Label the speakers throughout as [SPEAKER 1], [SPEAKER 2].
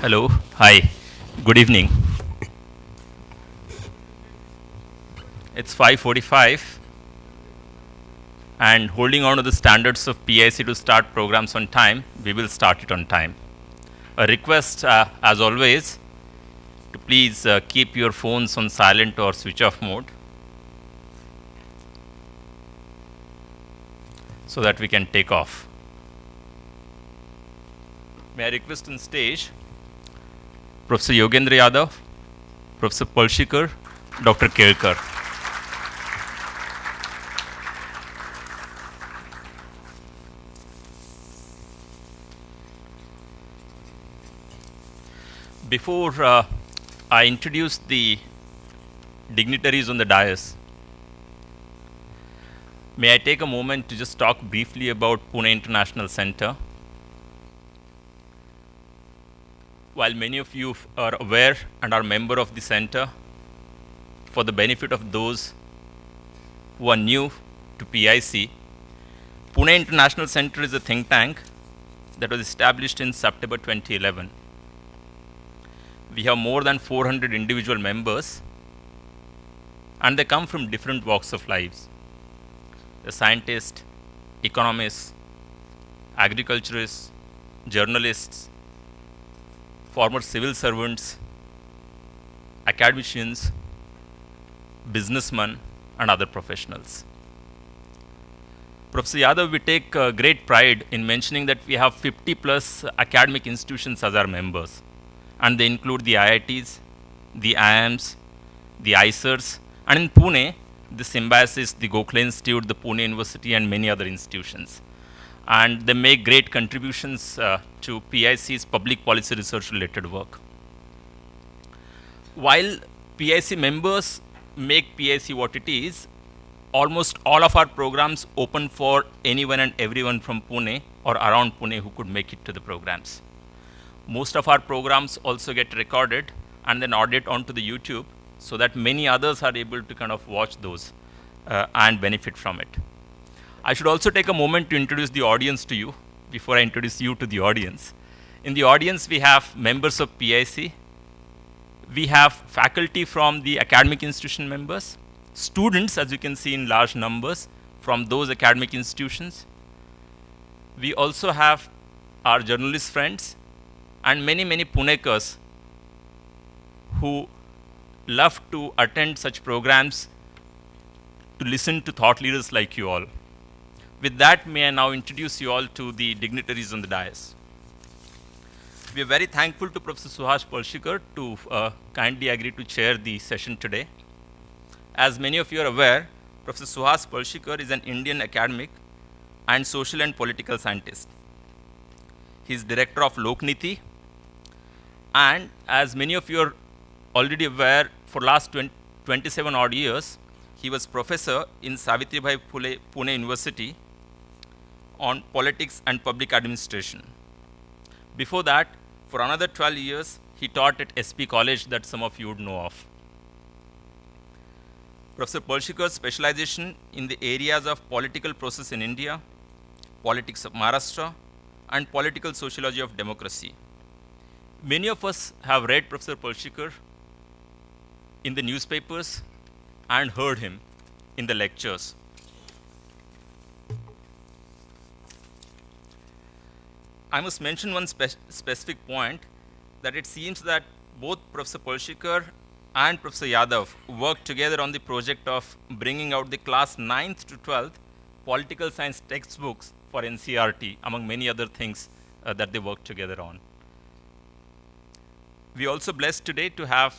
[SPEAKER 1] Hello. Hi. Good evening. It's 5:45 and holding on to the standards of PIC to start programs on time, we will start it on time. A request as always to please keep your phones on silent or switch off mode so that we can take off. May I request on stage Professor Yogendra Yadav, Professor Palshikar, Dr. Kelkar. Before I introduce the dignitaries on the dais, may I take a moment to just talk briefly about Pune International Center. While many of you are aware and are member of the center, for the benefit of those who are new to PIC, Pune International Center is a think tank that was established in September 2011. We have more than 400 individual members, and they come from different walks of lives. The scientists, economists, agriculturists, journalists, former civil servants, academicians, businessmen, and other professionals. Professor Yadav, we take great pride in mentioning that we have 50 plus academic institutions as our members, and they include the IITs, the IIMs, the ICERs, and in Pune, the Symbiosis, the Gokhale Institute, the Pune University, and many other institutions. And they make great contributions to PIC's public policy research related work. While PIC members make PIC what it is, almost all of our programs open for anyone and everyone from Pune or around Pune who could make it to the programs. Most of our programs also get recorded and then added onto the YouTube so that many others are able to kind of watch those and benefit from it. I should also take a moment to introduce the audience to you before I introduce you to the audience. In the audience, we have members of PIC. We have faculty from the academic institution members, students, as you can see in large numbers, from those academic institutions. We also have our journalist friends and many Punekars who love to attend such programs to listen to thought leaders like you all. With that, may I now introduce you all to the dignitaries on the dais. We are very thankful to Professor Suhas Palshikar to kindly agree to chair the session today. As many of you are aware, Professor Suhas Palshikar is an Indian academic and social and political scientist. He is director of Lokniti, and as many of you are already aware, for last 27 odd years, he was professor in Savitribai Phule Pune University on politics and public administration. Before that, for another 12 years, he taught at SP College that some of you would know of. Professor Palshikar's specialization in the areas of political process in India, politics of Maharashtra, and political sociology of democracy. Many of us have read Professor Palshikar in the newspapers and heard him in the lectures. I must mention one specific point, that it seems that both Professor Palshikar and Professor Yadav worked together on the project of bringing out the class 9th to 12th political science textbooks for NCRT, among many other things that they worked together on. We also blessed today to have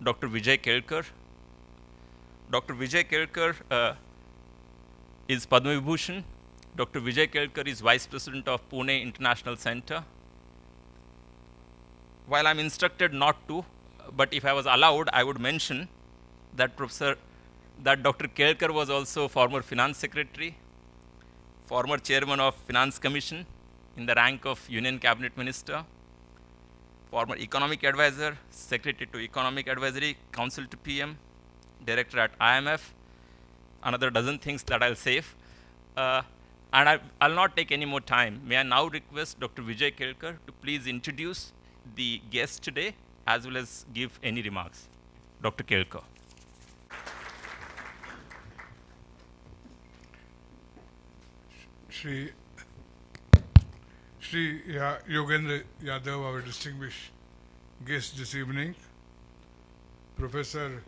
[SPEAKER 1] Dr. Vijay Kelkar. Dr. Vijay Kelkar is Padma Vibhushan. Dr. Vijay Kelkar is Vice President of Pune International Center. While I'm instructed not to, but if I was allowed, I would mention that Dr. Kelkar was also former Finance Secretary, former Chairman of Finance Commission in the rank of Union Cabinet Minister, former Economic Advisor, Secretary to Economic Advisory Council to PM, Director at IMF, another dozen things that I'll save. And I'll not take any more time. May I now request Dr. Vijay Kelkar to please introduce the guest today as well as give any remarks. Dr. Kelkar.
[SPEAKER 2] Shri Yogendra Yadav, our distinguished guest this evening, Professor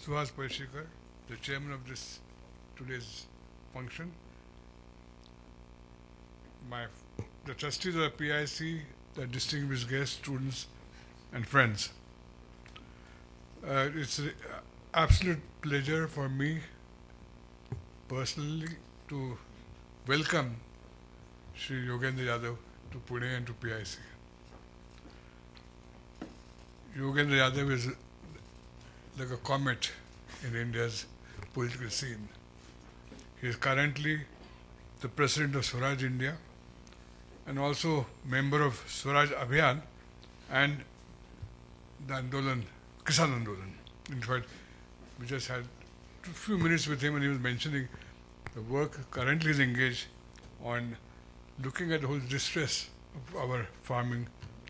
[SPEAKER 2] Suhas Parshikar, the chairman of this today's function, the trustees of the PIC, the distinguished guests, students, and friends. It's an absolute pleasure for me personally to welcome Shri Yogendra Yadav to Pune and to PIC. Yogendra Yadav is like a comet in India's political scene. He is currently the president of Swaraj India and also member of Swaraj Abhiyan and the Andolan, Kisan Andolan. In fact, we just had a few minutes with him and he was mentioning the work currently is engaged on looking at the whole distress of our farming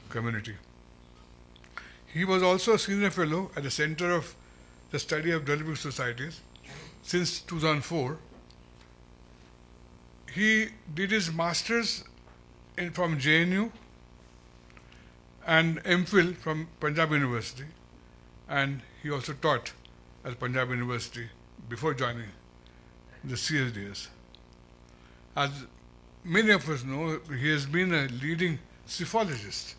[SPEAKER 2] community. He was also a senior fellow at the Center of the Study of Developing Societies since 2004. He did his master's from JNU and MPhil from Punjab University, and he also taught at Punjab University before joining the CSDS. As many of us know, he has been a leading psephologist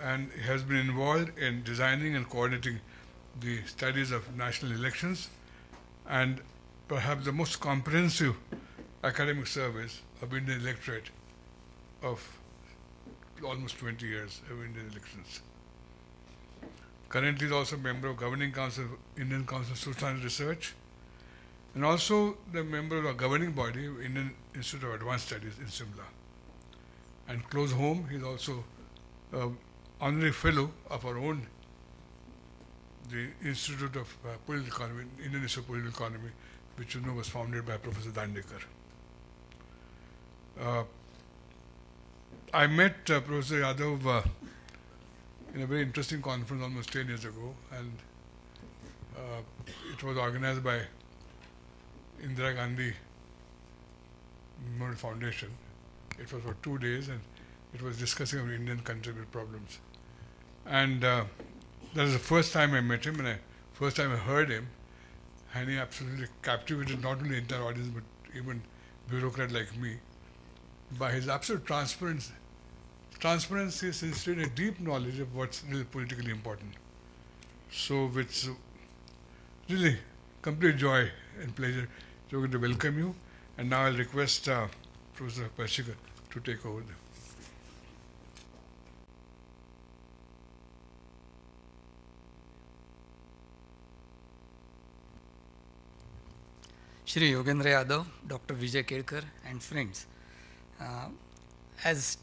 [SPEAKER 2] and has been involved in designing and coordinating the studies of national elections and perhaps the most comprehensive academic surveys of Indian electorate of almost 20 years of Indian elections. Currently, he is also a member of Governing Council of Indian Council of Social Research and also the member of a governing body of Indian Institute of Advanced Studies in Simla. And close home, he is also an honorary fellow of our own, the Institute of Political Economy, Indian Institute of Political Economy, which you know was founded by Professor Dandekar. I met Professor Yadav in a very interesting conference almost 10 years ago, and it was organized by Indira Gandhi Memorial Foundation. It was for 2 days and it was discussing our Indian contemporary problems. And that was the first time I met him and first time I heard him, and he absolutely captivated not only the entire audience but even bureaucrat like me by his absolute transparency, sincerity, and a deep knowledge of what's really politically important. So it's really complete joy and pleasure to welcome you. And now I'll request Professor Parshikar to take over.
[SPEAKER 3] Shri Yogendra Yadav, Dr. Vijay Kedkar, and friends. As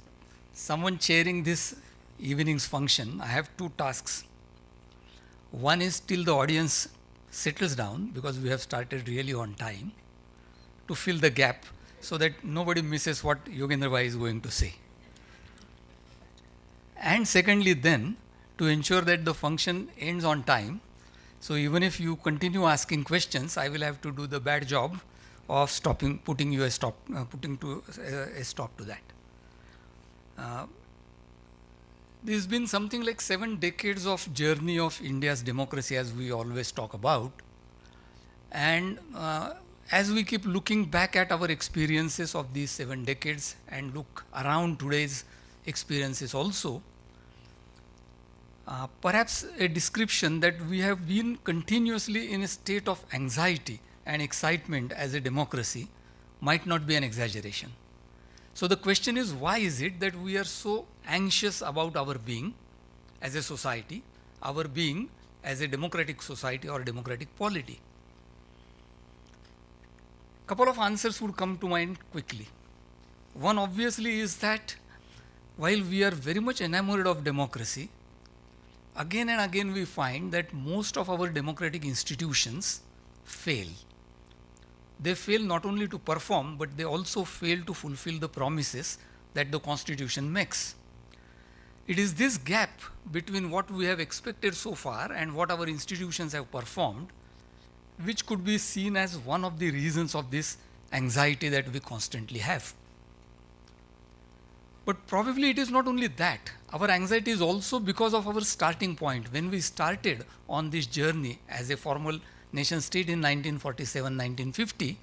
[SPEAKER 3] someone chairing this evening's function, I have 2 tasks. One is till the audience settles down, because we have started really on time, to fill the gap so that nobody misses what Yogendra Bhai is going to say. And secondly then, to ensure that the function ends on time. So even if you continue asking questions, I will have to do the bad job of putting a stop to that. There's been something like 7 decades of journey of India's democracy, as we always talk about. And as we keep looking back at our experiences of these 7 decades and look around today's experiences also, perhaps a description that we have been continuously in a state of anxiety and excitement as a democracy might not be an exaggeration. So the question is, why is it that we are so anxious about our being as a society, our being as a democratic society or democratic polity? Couple of answers would come to mind quickly. One obviously is that while we are very much enamored of democracy, again and again we find that most of our democratic institutions fail. They fail not only to perform, but they also fail to fulfill the promises that the Constitution makes. It is this gap between what we have expected so far and what our institutions have performed, which could be seen as one of the reasons of this anxiety that we constantly have. But probably it is not only that. Our anxiety is also because of our starting point. When we started on this journey as a formal nation state in 1947-1950,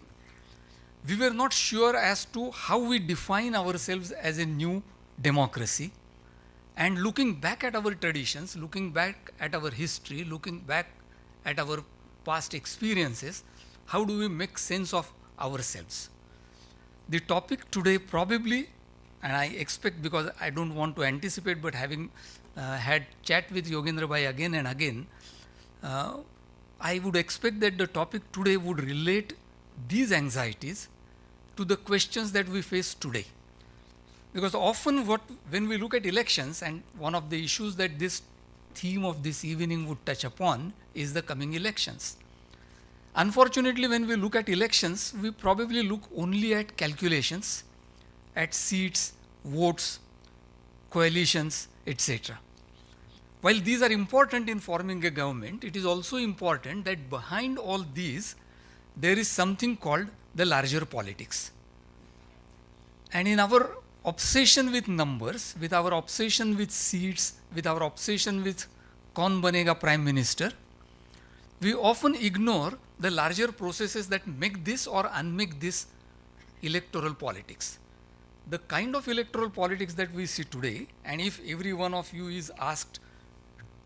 [SPEAKER 3] we were not sure as to how we define ourselves as a new democracy. And looking back at our traditions, looking back at our history, looking back at our past experiences, how do we make sense of ourselves? The topic today probably, and I expect, because I don't want to anticipate, but having had chat with Yogendra Bhai again and again, I would expect that the topic today would relate these anxieties to the questions that we face today. Because often when we look at elections, and one of the issues that this theme of this evening would touch upon is the coming elections. Unfortunately, when we look at elections, we probably look only at calculations, at seats, votes, coalitions, etc. While these are important in forming a government, it is also important that behind all these, there is something called the larger politics. And in our obsession with numbers, with our obsession with seats, with our obsession with kaun banega prime minister, we often ignore the larger processes that make this or unmake this electoral politics. The kind of electoral politics that we see today, and if every one of you is asked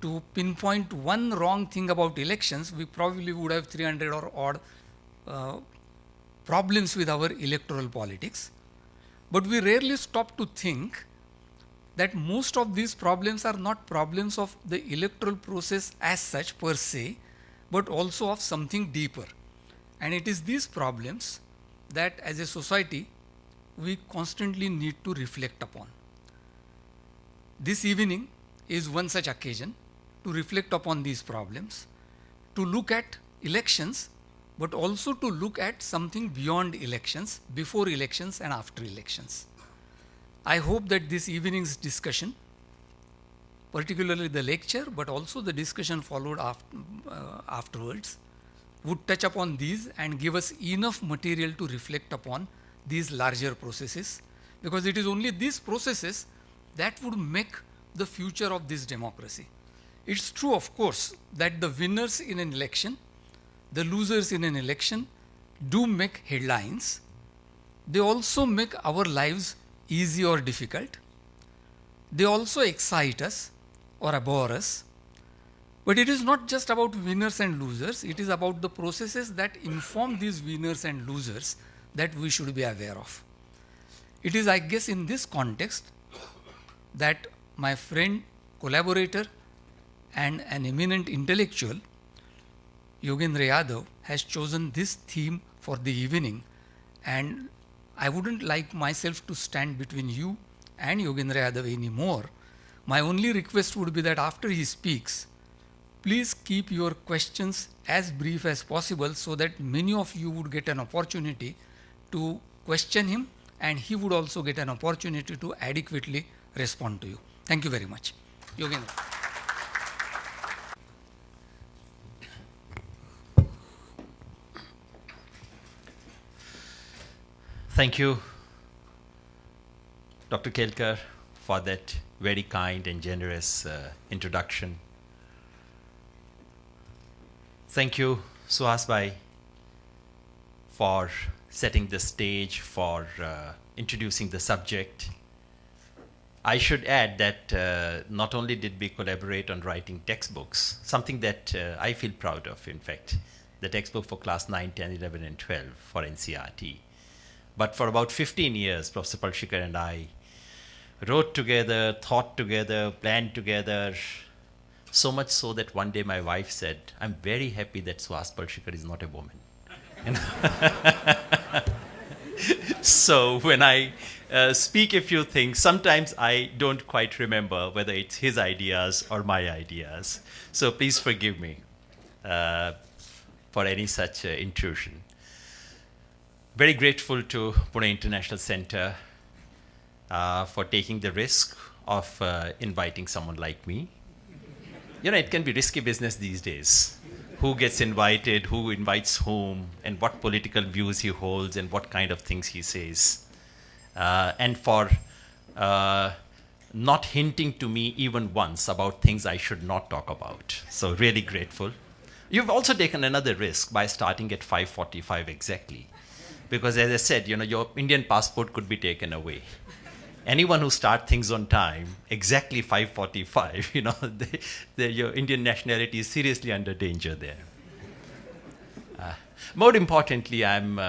[SPEAKER 3] to pinpoint one wrong thing about elections, we probably would have 300 or odd problems with our electoral politics. But we rarely stop to think that most of these problems are not problems of the electoral process as such per se, but also of something deeper. And it is these problems that as a society we constantly need to reflect upon. This evening is one such occasion to reflect upon these problems, to look at elections, but also to look at something beyond elections, before elections and after elections. I hope that this evening's discussion, particularly the lecture, but also the discussion followed afterwards, would touch upon these and give us enough material to reflect upon these larger processes, because it is only these processes that would make the future of this democracy. It's true, of course, that the winners in an election, the losers in an election do make headlines. They also make our lives easy or difficult. They also excite us or abhor us. But it is not just about winners and losers, it is about the processes that inform these winners and losers that we should be aware of. It is, I guess, in this context that my friend, collaborator, and an eminent intellectual, Yogendra Yadav, has chosen this theme for the evening, and I wouldn't like myself to stand between you and Yogendra Yadav anymore. My only request would be that after he speaks, please keep your questions as brief as possible so that many of you would get an opportunity to question him and he would also get an opportunity to adequately respond to you. Thank you very much. Yogendra.
[SPEAKER 1] Thank you, Dr. Kelkar, for that very kind and generous introduction. Thank you, Suhas Bhai, for setting the stage, for introducing the subject. I should add that not only did we collaborate on writing textbooks, something that I feel proud of, in fact, the textbook for class 9, 10, 11, and 12 for NCERT. But for about 15 years, Professor Palshikar and I wrote together, thought together, planned together, so much so that one day my wife said, "I'm very happy that Suhas Palshikar is not a woman." So when I speak a few things, sometimes I don't quite remember whether it's his ideas or my ideas. So please forgive me for any such intrusion. Very grateful to Pune International Center for taking the risk
[SPEAKER 4] of inviting someone like me. You know, it can be risky business these days. Who gets invited, who invites whom, and what political views he holds, and what kind of things he says. And for not hinting to me even once about things I should not talk about. So really grateful. You've also taken another risk by starting at 5:45 exactly. Because as I said, you know, your Indian passport could be taken away. Anyone who starts things on time, exactly 5:45, you know, your Indian nationality is seriously under danger there. More importantly, I'm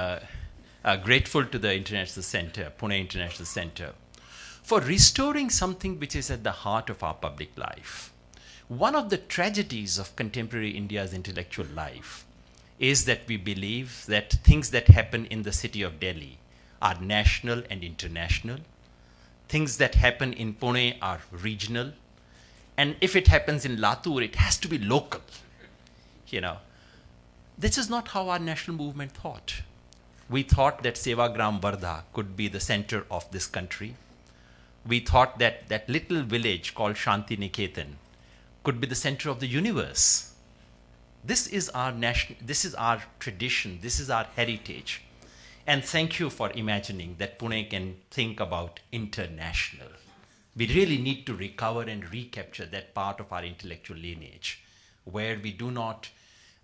[SPEAKER 4] grateful to the International Center, Pune International Center, for restoring something which is at the heart of our public life. One of the tragedies of contemporary India's intellectual life is that we believe that things that happen in the city of Delhi are national and international. Things that happen in Pune are regional. And if it happens in Latur, it has to be local. You know, this is not how our national movement thought. We thought that Sevagram Vardha could be the center of this country. We thought that that little village called Shanti Niketan could be the center of the universe. This is our tradition, this is our heritage. And thank you for imagining that Pune can think about international. We really need to recover and recapture that part of our intellectual lineage where we do not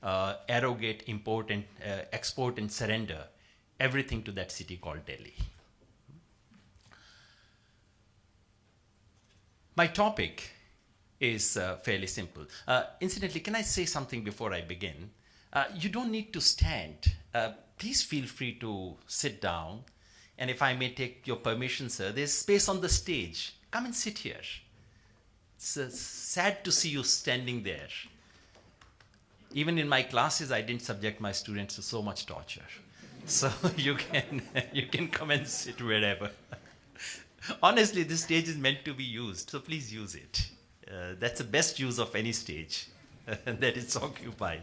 [SPEAKER 4] arrogate, import, and export and surrender everything to that city called Delhi. My topic is fairly simple. Incidentally, can I say something before I begin? You don't need to stand. Please feel free to sit down. And if I may take your permission, sir, there's space on the stage. Come and sit here. It's sad to see you standing there. Even in my classes, I didn't subject my students to so much torture. So you can come and sit wherever. Honestly, this stage is meant to be used, so please use it. That's the best use of any stage, that it's occupied.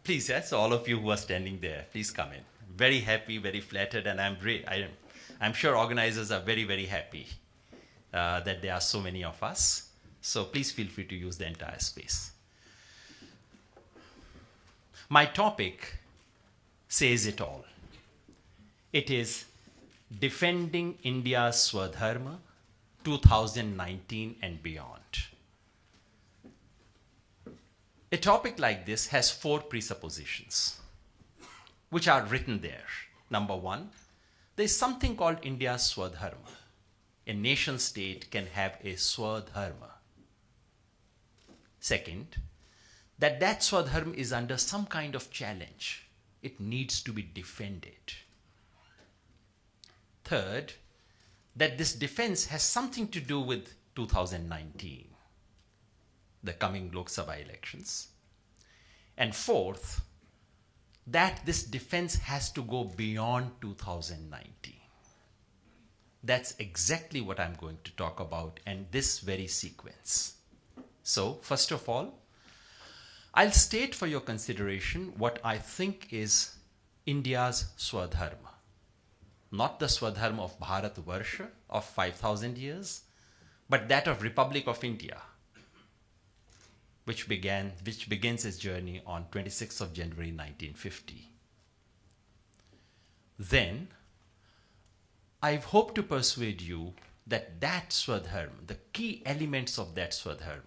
[SPEAKER 4] Please, yes, all of you who are standing there, please come in. Very happy, very flattered, and I'm sure organizers are very, very happy that there are so many of us. So please feel free to use the entire space. My topic says it all. It is Defending India's Swadharma 2019 and beyond. A topic like this has 4 presuppositions, which are written there. Number 1, there is something called India's Swadharma. A nation state can have a Swadharma. Second, that Swadharma is under some kind of challenge. It needs to be defended. Third, that this defense has something to do with 2019, the coming Lok Sabha elections. And fourth, that this defense has to go beyond 2019. That's exactly what I'm going to talk about in this very sequence. So, first of all, I'll state for your consideration what I think is India's Swadharma. Not the Swadharma of Bharatvarsha of 5,000 years, but that of Republic of India, which begins its journey on 26th of January 1950. Then, I hope to persuade you that Swadharma, the key elements of that Swadharma,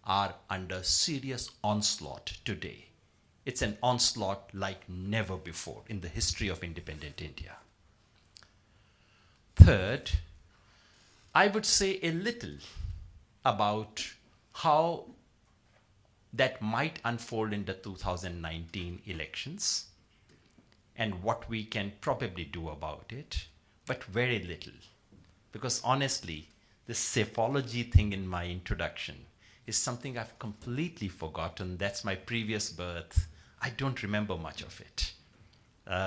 [SPEAKER 4] are under serious onslaught today. It's an onslaught like never before in the history of independent India. Third, I would say a little about how that might unfold in the 2019 elections and what we can probably do about it, but very little. Because honestly, this psephology thing in my introduction is something I've completely forgotten. That's my previous birth. I don't remember much of it.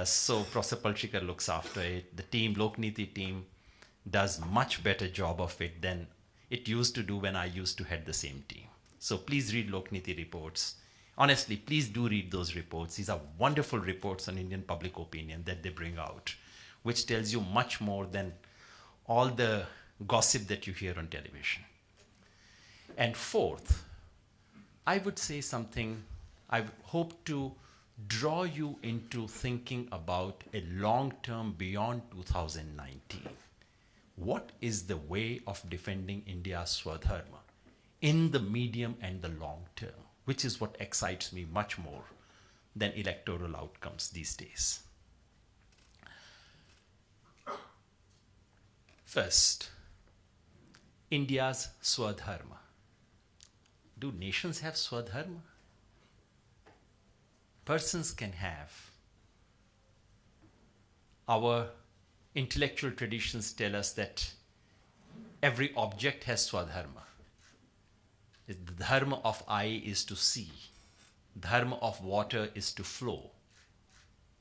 [SPEAKER 4] So Professor Palshikar looks after it. The team, Lokniti team, does much better job of it than it used to do when I used to head the same team. So please read Lokniti reports. Honestly, please do read those reports. These are wonderful reports on Indian public opinion that they bring out, which tells you much more than all the gossip that you hear on television. And fourth, I would say something, I hope to draw you into thinking about a long term beyond 2019. What is the way of defending India's Swadharma in the medium and the long term, which is what excites me much more than electoral outcomes these days. First, India's Swadharma. Do nations have Swadharma? Persons can have. Our intellectual traditions tell us that every object has Swadharma. The dharma of eye is to see. Dharma of water is to flow.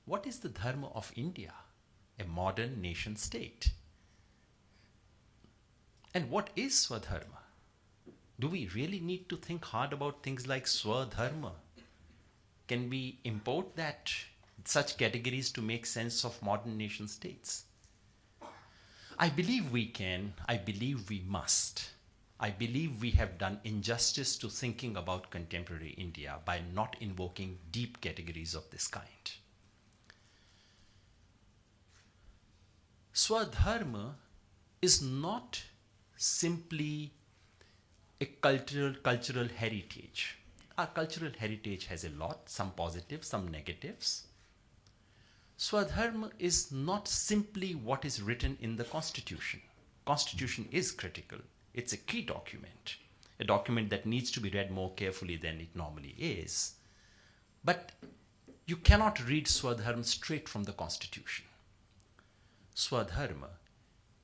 [SPEAKER 4] What is the dharma of India? A modern nation state. And what is Swadharma? Do we really need to think hard about things like Swadharma? Can we import such categories to make sense of modern nation states? I believe we can. I believe we must. I believe we have done injustice to thinking about contemporary India by not invoking deep categories of this kind. Swadharma is not simply a cultural heritage. Our cultural heritage has a lot, some positives, some negatives. Swadharma is not simply what is written in the Constitution. Constitution is critical. It's a key document, a document that needs to be read more carefully than it normally is. But you cannot read Swadharma straight from the Constitution. Swadharma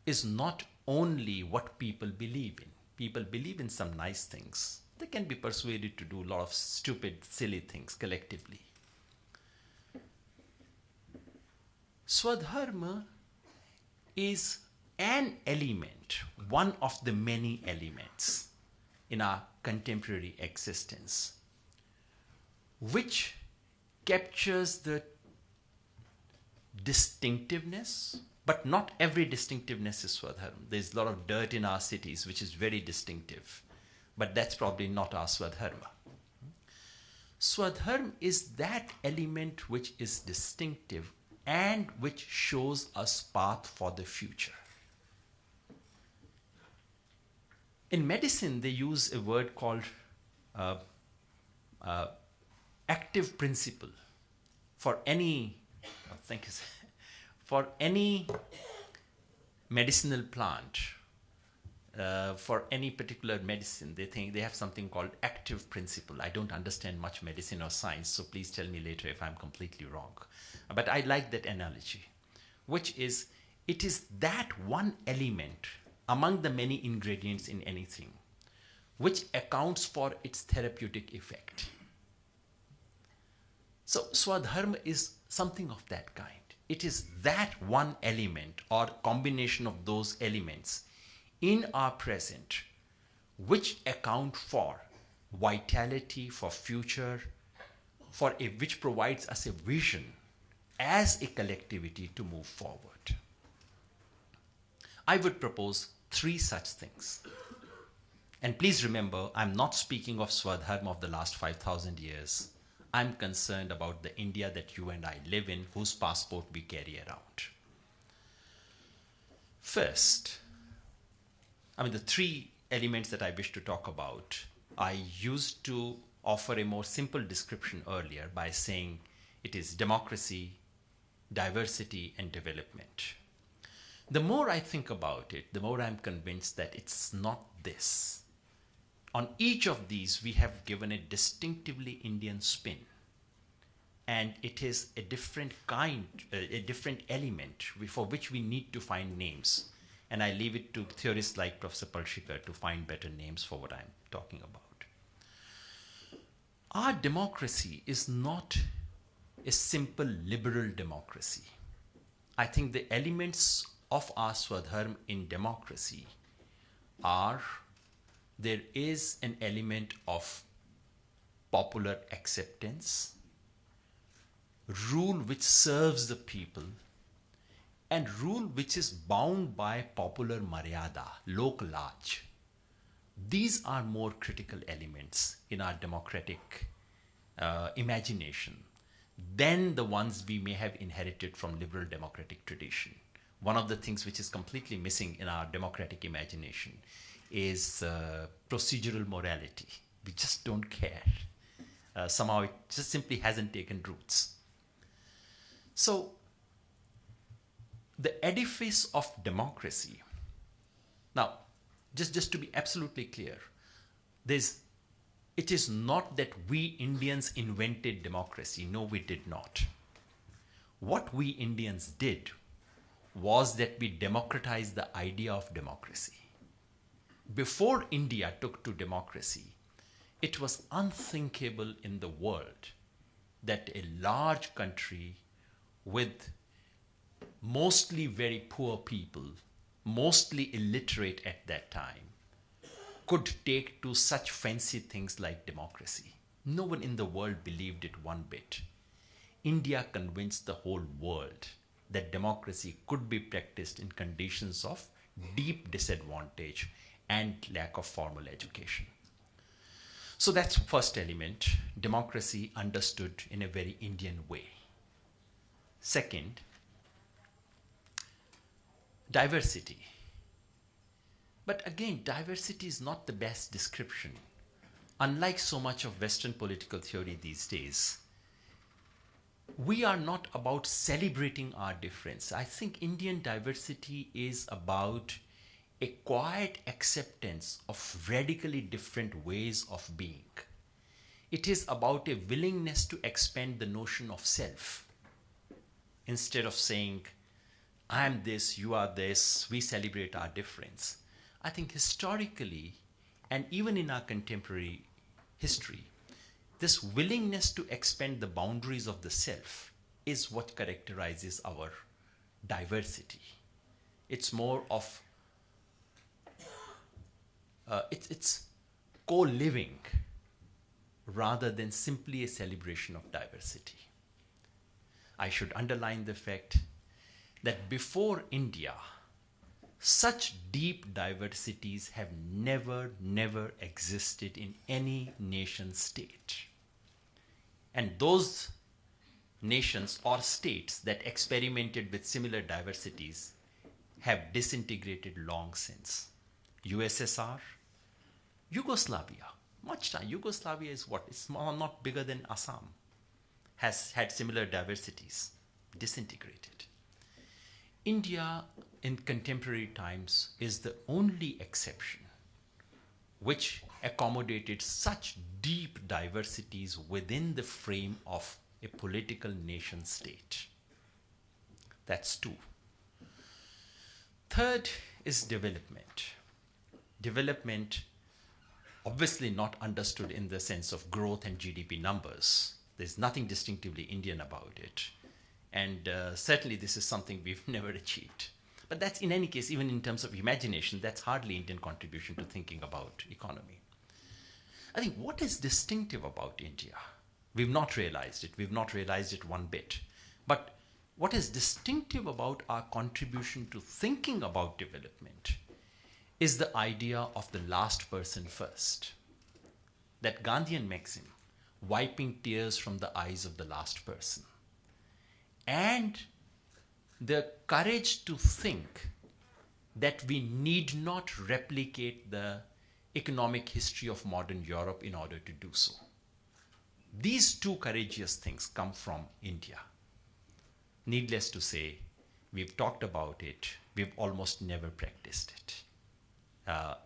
[SPEAKER 4] is not only what people believe in. People believe in some nice things. They can be persuaded to do a lot of stupid, silly things collectively. Swadharma is an element, one of the many elements in our contemporary existence, which captures the distinctiveness, but not every distinctiveness is Swadharma. There's a lot of dirt in our cities, which is very distinctive, but that's probably not our Swadharma. Swadharma is that element which is distinctive and which shows us path for the future. In medicine, they use a word called active principle for any, thank you, for any medicinal plant, for any particular medicine. They think they have something called active principle. I don't understand much medicine or science, so please tell me later if I'm completely wrong. But I like that analogy, which is, it is that one element among the many ingredients in anything which accounts for its therapeutic effect. So Swadharma is something of that kind. It is that one element or combination of those elements in our present which account for vitality, for future, which provides us a vision as a collectivity to move forward. I would propose 3 such things. And please remember, I'm not speaking of Swadharma of the last 5,000 years. I'm concerned about the India that you and I live in, whose passport we carry around. First, the 3 elements that I wish to talk about, I used to offer a more simple description earlier by saying it is democracy, diversity, and development. The more I think about it, the more I'm convinced that it's not this. On each of these, we have given a distinctively Indian spin. And it is a different kind, a different element for which we need to find names. And I leave it to theorists like Professor Palshikar to find better names for what I'm talking about. Our democracy is not a simple liberal democracy. I think the elements of our Swadharma in democracy are, there is an element of popular acceptance, rule which serves the people, and rule which is bound by popular maryada, lok laj. These are more critical elements in our democratic imagination than the ones we may have inherited from liberal democratic tradition. One of the things which is completely missing in our democratic imagination is procedural morality. We just don't care. Somehow it just simply hasn't taken roots. So, the edifice of democracy. Now, just to be absolutely clear, it is not that we Indians invented democracy. No, we did not. What we Indians did was that we democratized the idea of democracy. Before India took to democracy, it was unthinkable in the world that a large country with mostly very poor people, mostly illiterate at that time, could take to such fancy things like democracy. No one in the world believed it one bit. India convinced the whole world that democracy could be practiced in conditions of deep disadvantage and lack of formal education. So that's first element, democracy understood in a very Indian way. Second, diversity. But again, diversity is not the best description. Unlike so much of Western political theory these days, we are not about celebrating our difference. I think Indian diversity is about a quiet acceptance of radically different ways of being. It is about a willingness to expand the notion of self. Instead of saying, I am this, you are this, we celebrate our difference. I think historically, and even in our contemporary history, this willingness to expand the boundaries of the self is what characterizes our diversity. It's more of it's co-living rather than simply a celebration of diversity. I should underline the fact that before India, such deep diversities have never existed in any nation state. And those nations or states that experimented with similar diversities have disintegrated long since. USSR, Yugoslavia, much time. Yugoslavia is what? It's not bigger than Assam. Has had similar diversities, disintegrated. India in contemporary times is the only exception which accommodated such deep diversities within the frame of a political nation state. That's two. Third is development. Development, obviously not understood in the sense of growth and GDP numbers. There's nothing distinctively Indian about it. And certainly this is something we've never achieved. But that's, in any case, even in terms of imagination, that's hardly Indian contribution to thinking about economy. I think what is distinctive about India, we've not realized it. We've not realized it one bit. But what is distinctive about our contribution to thinking about development is the idea of the last person first. That Gandhian maxim, wiping tears from the eyes of the last person. And the courage to think that we need not replicate the economic history of modern Europe in order to do so. These two courageous things come from India. Needless to say, we've talked about it, we've almost never practiced it.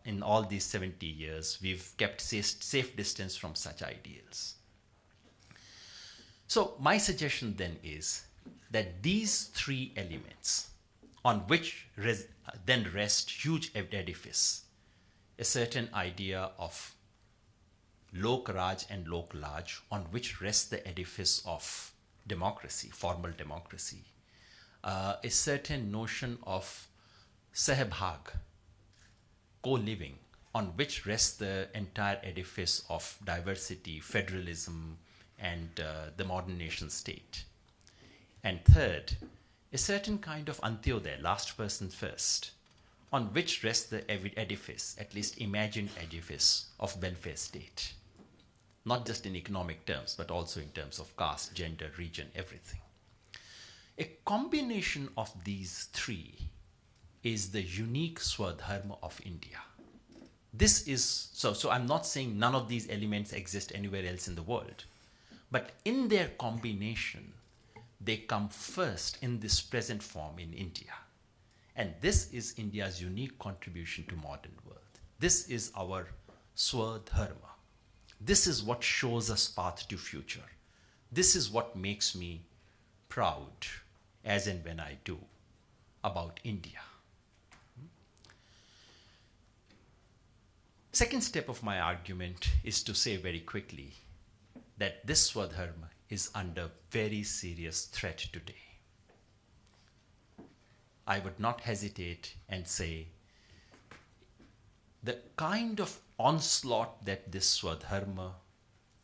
[SPEAKER 4] In all these 70 years, we've kept safe distance from such ideals. So my suggestion then is that these three elements on which then rest huge edifice, a certain idea of Lok Raj and Lok Laj, on which rests the edifice of democracy, formal democracy, a certain notion of Sahbhag, co-living, on which rests the entire edifice of diversity, federalism, and the modern nation state. And third, a certain kind of antyodaya, last person first, on which rests the edifice, at least imagined edifice of welfare state, not just in economic terms, but also in terms of caste, gender, region, everything. A combination of these three is the unique Swadharma of India. This is, so I'm not saying none of these elements exist anywhere else in the world, but in their combination, they come first in this present form in India. And this is India's unique contribution to modern world. This is our Swadharma. This is what shows us path to future. This is what makes me proud, as and when I do, about India. Second step of my argument is to say very quickly that this Swadharma is under very serious threat today. I would not hesitate and say the kind of onslaught that this Swadharma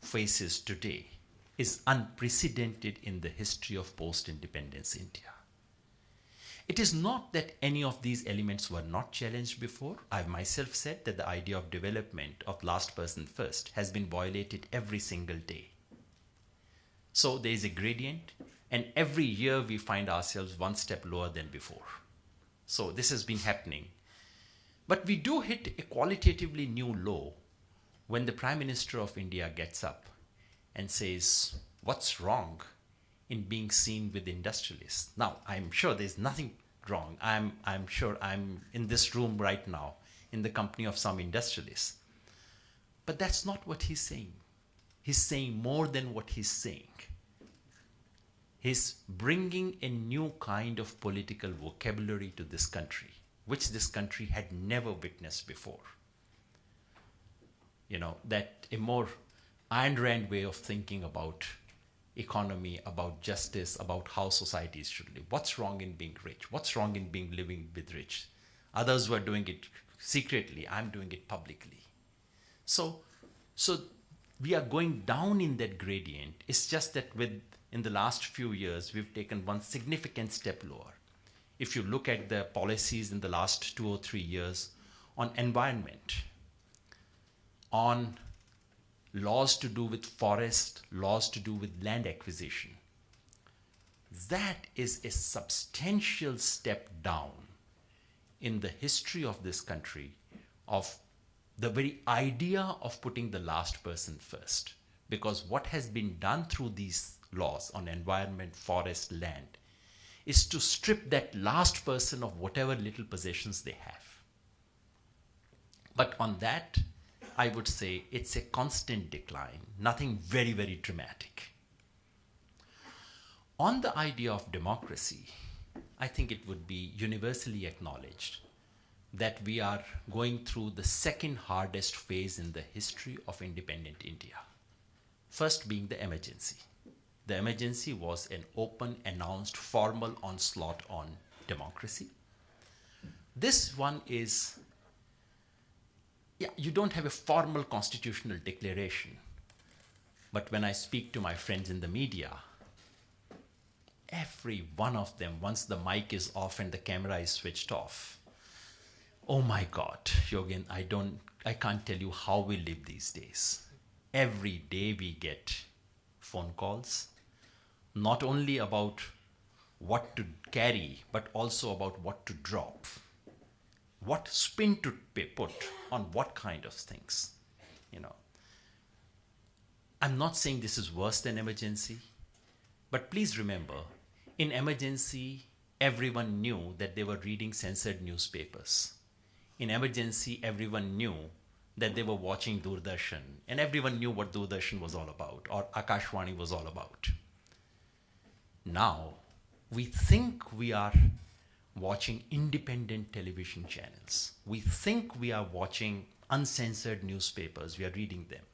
[SPEAKER 4] faces today is unprecedented in the history of post-independence India. It is not that any of these elements were not challenged before. I've myself said that the idea of development of last person first has been violated every single day. So there is a gradient, and every year we find ourselves one step lower than before. So this has been happening. But we do hit a qualitatively new low when the Prime Minister of India gets up and says, what's wrong in being seen with industrialists? Now, I'm sure there's nothing wrong. I'm sure I'm in this room right now in the company of some industrialists. But that's not what he's saying. He's saying more than what he's saying. He's bringing a new kind of political vocabulary to this country, which this country had never witnessed before. You know, that a more Ayn Rand way of thinking about economy, about justice, about how societies should live. What's wrong in being rich? What's wrong in living with rich? Others were doing it secretly. I'm doing it publicly. So we are going down in that gradient. It's just that in the last few years, we've taken one significant step lower. If you look at the policies in the last 2 or 3 years on environment, on laws to do with forest, laws to do with land acquisition, that is a substantial step down in the history of this country of the very idea of putting the last person first. Because what has been done through these laws on environment, forest, land, is to strip that last person of whatever little possessions they have. But on that, I would say it's a constant decline, nothing very, very dramatic. On the idea of democracy, I think it would be universally acknowledged that we are going through the second hardest phase in the history of independent India. First being the emergency. The emergency was an open, announced, formal onslaught on democracy. This one is, you don't have a formal constitutional declaration. But when I speak to my friends in the media, every one of them, once the mic is off and the camera is switched off, oh my God, Yogin, I can't tell you how we live these days. Every day we get phone calls, not only about what to carry, but also about what to drop, what spin to put on what kind of things. You know, I'm not saying this is worse than emergency, but please remember, in emergency, everyone knew that they were reading censored newspapers. In emergency, everyone knew that they were watching Doordarshan, and everyone knew what Doordarshan was all about, or Akashvani was all about. Now, we think we are watching independent television channels. We think we are watching uncensored newspapers, we are reading them.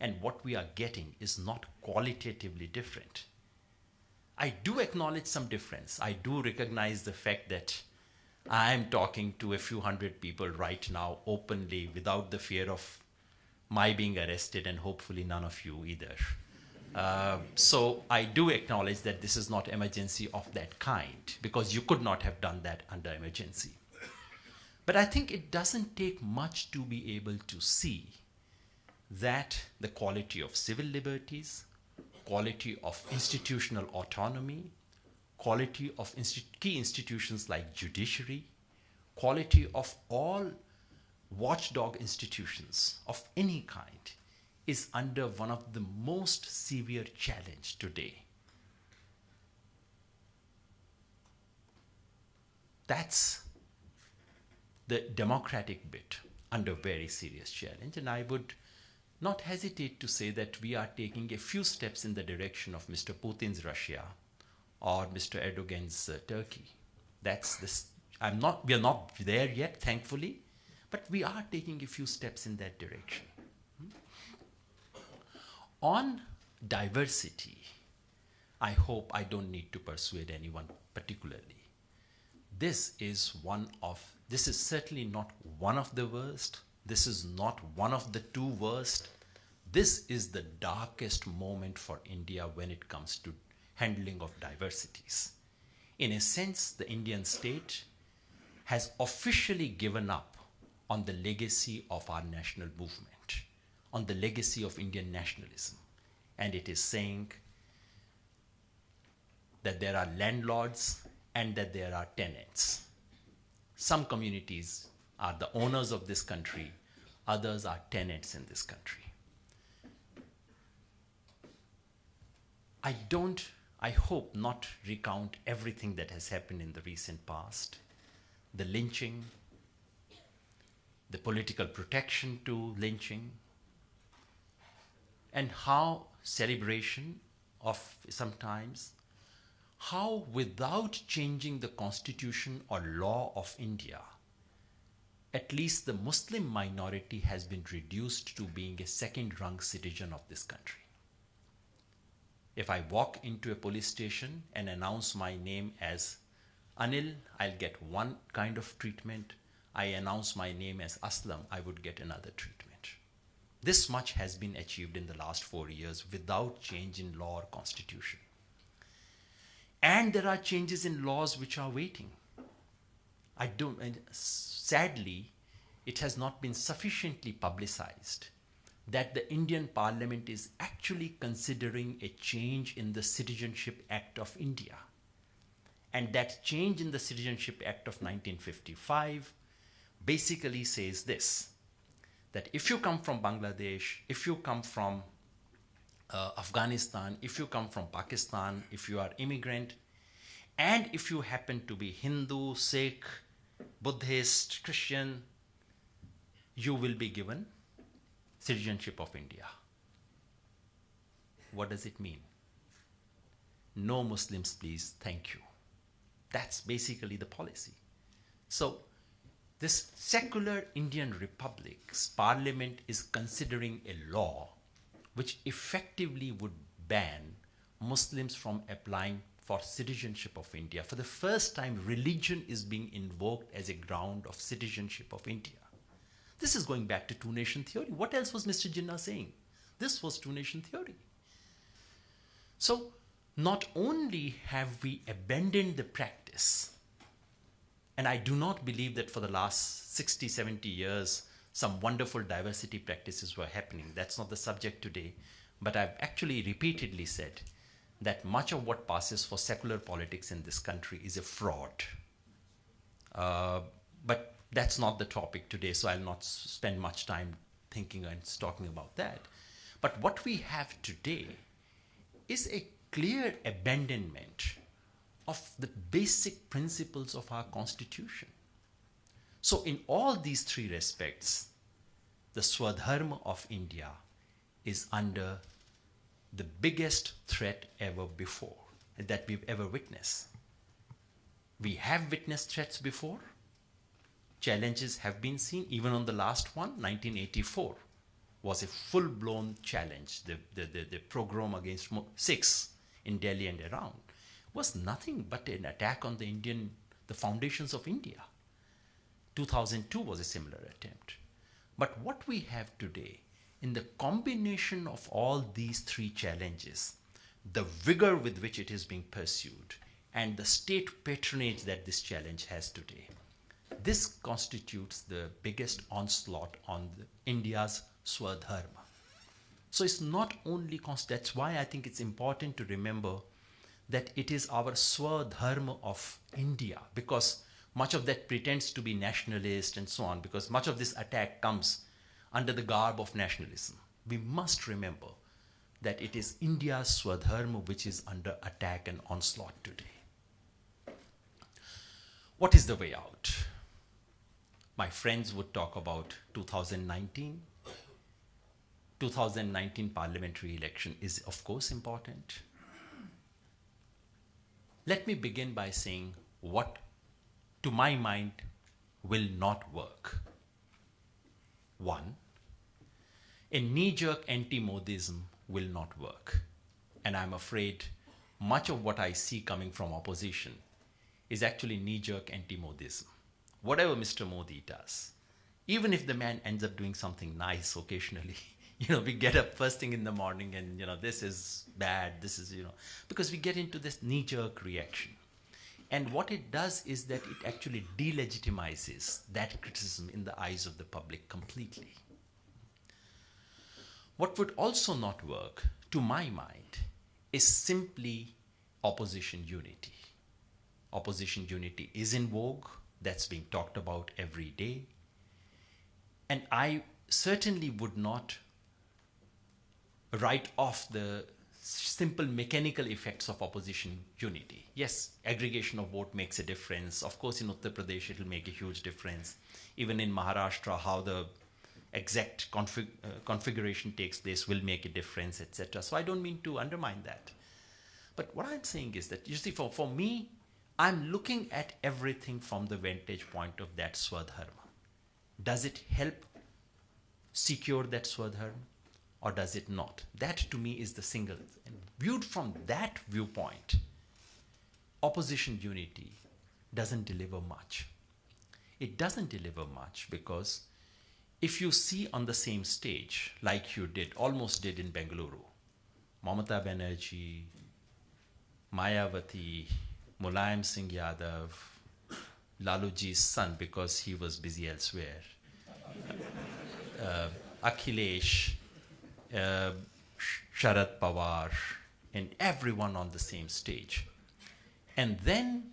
[SPEAKER 4] And what we are getting is not qualitatively different. I do acknowledge some difference. I do recognize the fact that I am talking to a few hundred people right now openly without the fear of my being arrested, and hopefully none of you either. So I do acknowledge that this is not emergency of that kind, because you could not have done that under emergency. But I think it doesn't take much to be able to see that the quality of civil liberties, quality of institutional autonomy, quality of key institutions like judiciary, quality of all watchdog institutions of any kind is under one of the most severe challenge today. That's the democratic bit under very serious challenge, and I would not hesitate to say that we are taking a few steps in the direction of Mr. Putin's Russia or Mr. Erdogan's Turkey. That's this. We are not there yet, thankfully, but we are taking a few steps in that direction. On diversity, I hope I don't need to persuade anyone particularly. This is certainly not one of the worst. This is not one of the two worst. This is the darkest moment for India when it comes to handling of diversities. In a sense, the Indian state has officially given up on the legacy of our national movement, on the legacy of Indian nationalism. And it is saying that there are landlords and that there are tenants. Some communities are the owners of this country, others are tenants in this country. I hope not recount everything that has happened in the recent past, the lynching, the political protection to lynching, and how celebration of sometimes, how without changing the constitution or law of India, at least the Muslim minority has been reduced to being a second-rung citizen of this country. If I walk into a police station and announce my name as Anil, I'll get one kind of treatment. I announce my name as Aslam, I would get another treatment. This much has been achieved in the last 4 years without change in law or constitution. And there are changes in laws which are waiting. Sadly, it has not been sufficiently publicized that the Indian Parliament is actually considering a change in the Citizenship Act of India. And that change in the Citizenship Act of 1955 basically says this, that if you come from Bangladesh, if you come from Afghanistan, if you come from Pakistan, if you are immigrant, and if you happen to be Hindu, Sikh, Buddhist, Christian, you will be given citizenship of India. What does it mean? No Muslims, please, thank you. That's basically the policy. So this secular Indian Republic's parliament is considering a law which effectively would ban Muslims from applying for citizenship of India. For the first time, religion is being invoked as a ground of citizenship of India. This is going back to two-nation theory. What else was Mr. Jinnah saying? This was two-nation theory. So not only have we abandoned the practice, and I do not believe that for the last 60, 70 years, some wonderful diversity practices were happening. That's not the subject today. But I've actually repeatedly said that much of what passes for secular politics in this country is a fraud. But that's not the topic today, so I'll not spend much time thinking and talking about that. But what we have today is a clear abandonment of the basic principles of our constitution. So in all these three respects, the Swadharma of India is under the biggest threat ever before that we've ever witnessed. We have witnessed threats before. Challenges have been seen. Even on the last one, 1984, was a full-blown challenge. The pogrom against Sikhs in Delhi and around was nothing but an attack on the foundations of India. 2002 was a similar attempt. But what we have today in the combination of all these three challenges, the vigor with which it is being pursued, and the state patronage that this challenge has today, this constitutes the biggest onslaught on India's Swadharma. So it's not only, that's why I think it's important to remember that it is our Swadharma of India, because much of that pretends to be nationalist and so on, because much of this attack comes under the garb of nationalism. We must remember that it is India's Swadharma which is under attack and onslaught today. What is the way out? My friends would talk about 2019. 2019 parliamentary election is of course important. Let me begin by saying what, to my mind, will not work. One, a knee-jerk anti-Modism will not work. And I'm afraid much of what I see coming from opposition is actually knee-jerk anti-Modism. Whatever Mr. Modi does, even if the man ends up doing something nice occasionally, we get up first thing in the morning and, this is bad, this is, because we get into this knee-jerk reaction. And what it does is that it actually delegitimizes that criticism in the eyes of the public completely. What would also not work, to my mind, is simply opposition unity. Opposition unity is in vogue. That's being talked about every day. And I certainly would not write off the simple mechanical effects of opposition unity. Yes, aggregation of vote makes a difference. Of course, in Uttar Pradesh, it will make a huge difference. Even in Maharashtra, how the exact configuration takes place will make a difference, etc. So I don't mean to undermine that. But what I'm saying is that, you see, for me, I'm looking at everything from the vantage point of that Swadharma. Does it help secure that Swadharma, or does it not? That to me is the single. And viewed from that viewpoint, opposition unity doesn't deliver much. It doesn't deliver much because if you see on the same stage, like you did, almost did in Bengaluru, Mamata Banerjee, Mayawati, Mulayam Singh Yadav, Laluji's son because he was busy elsewhere, Akhilesh, Sharad Pawar, and everyone on the same stage. And then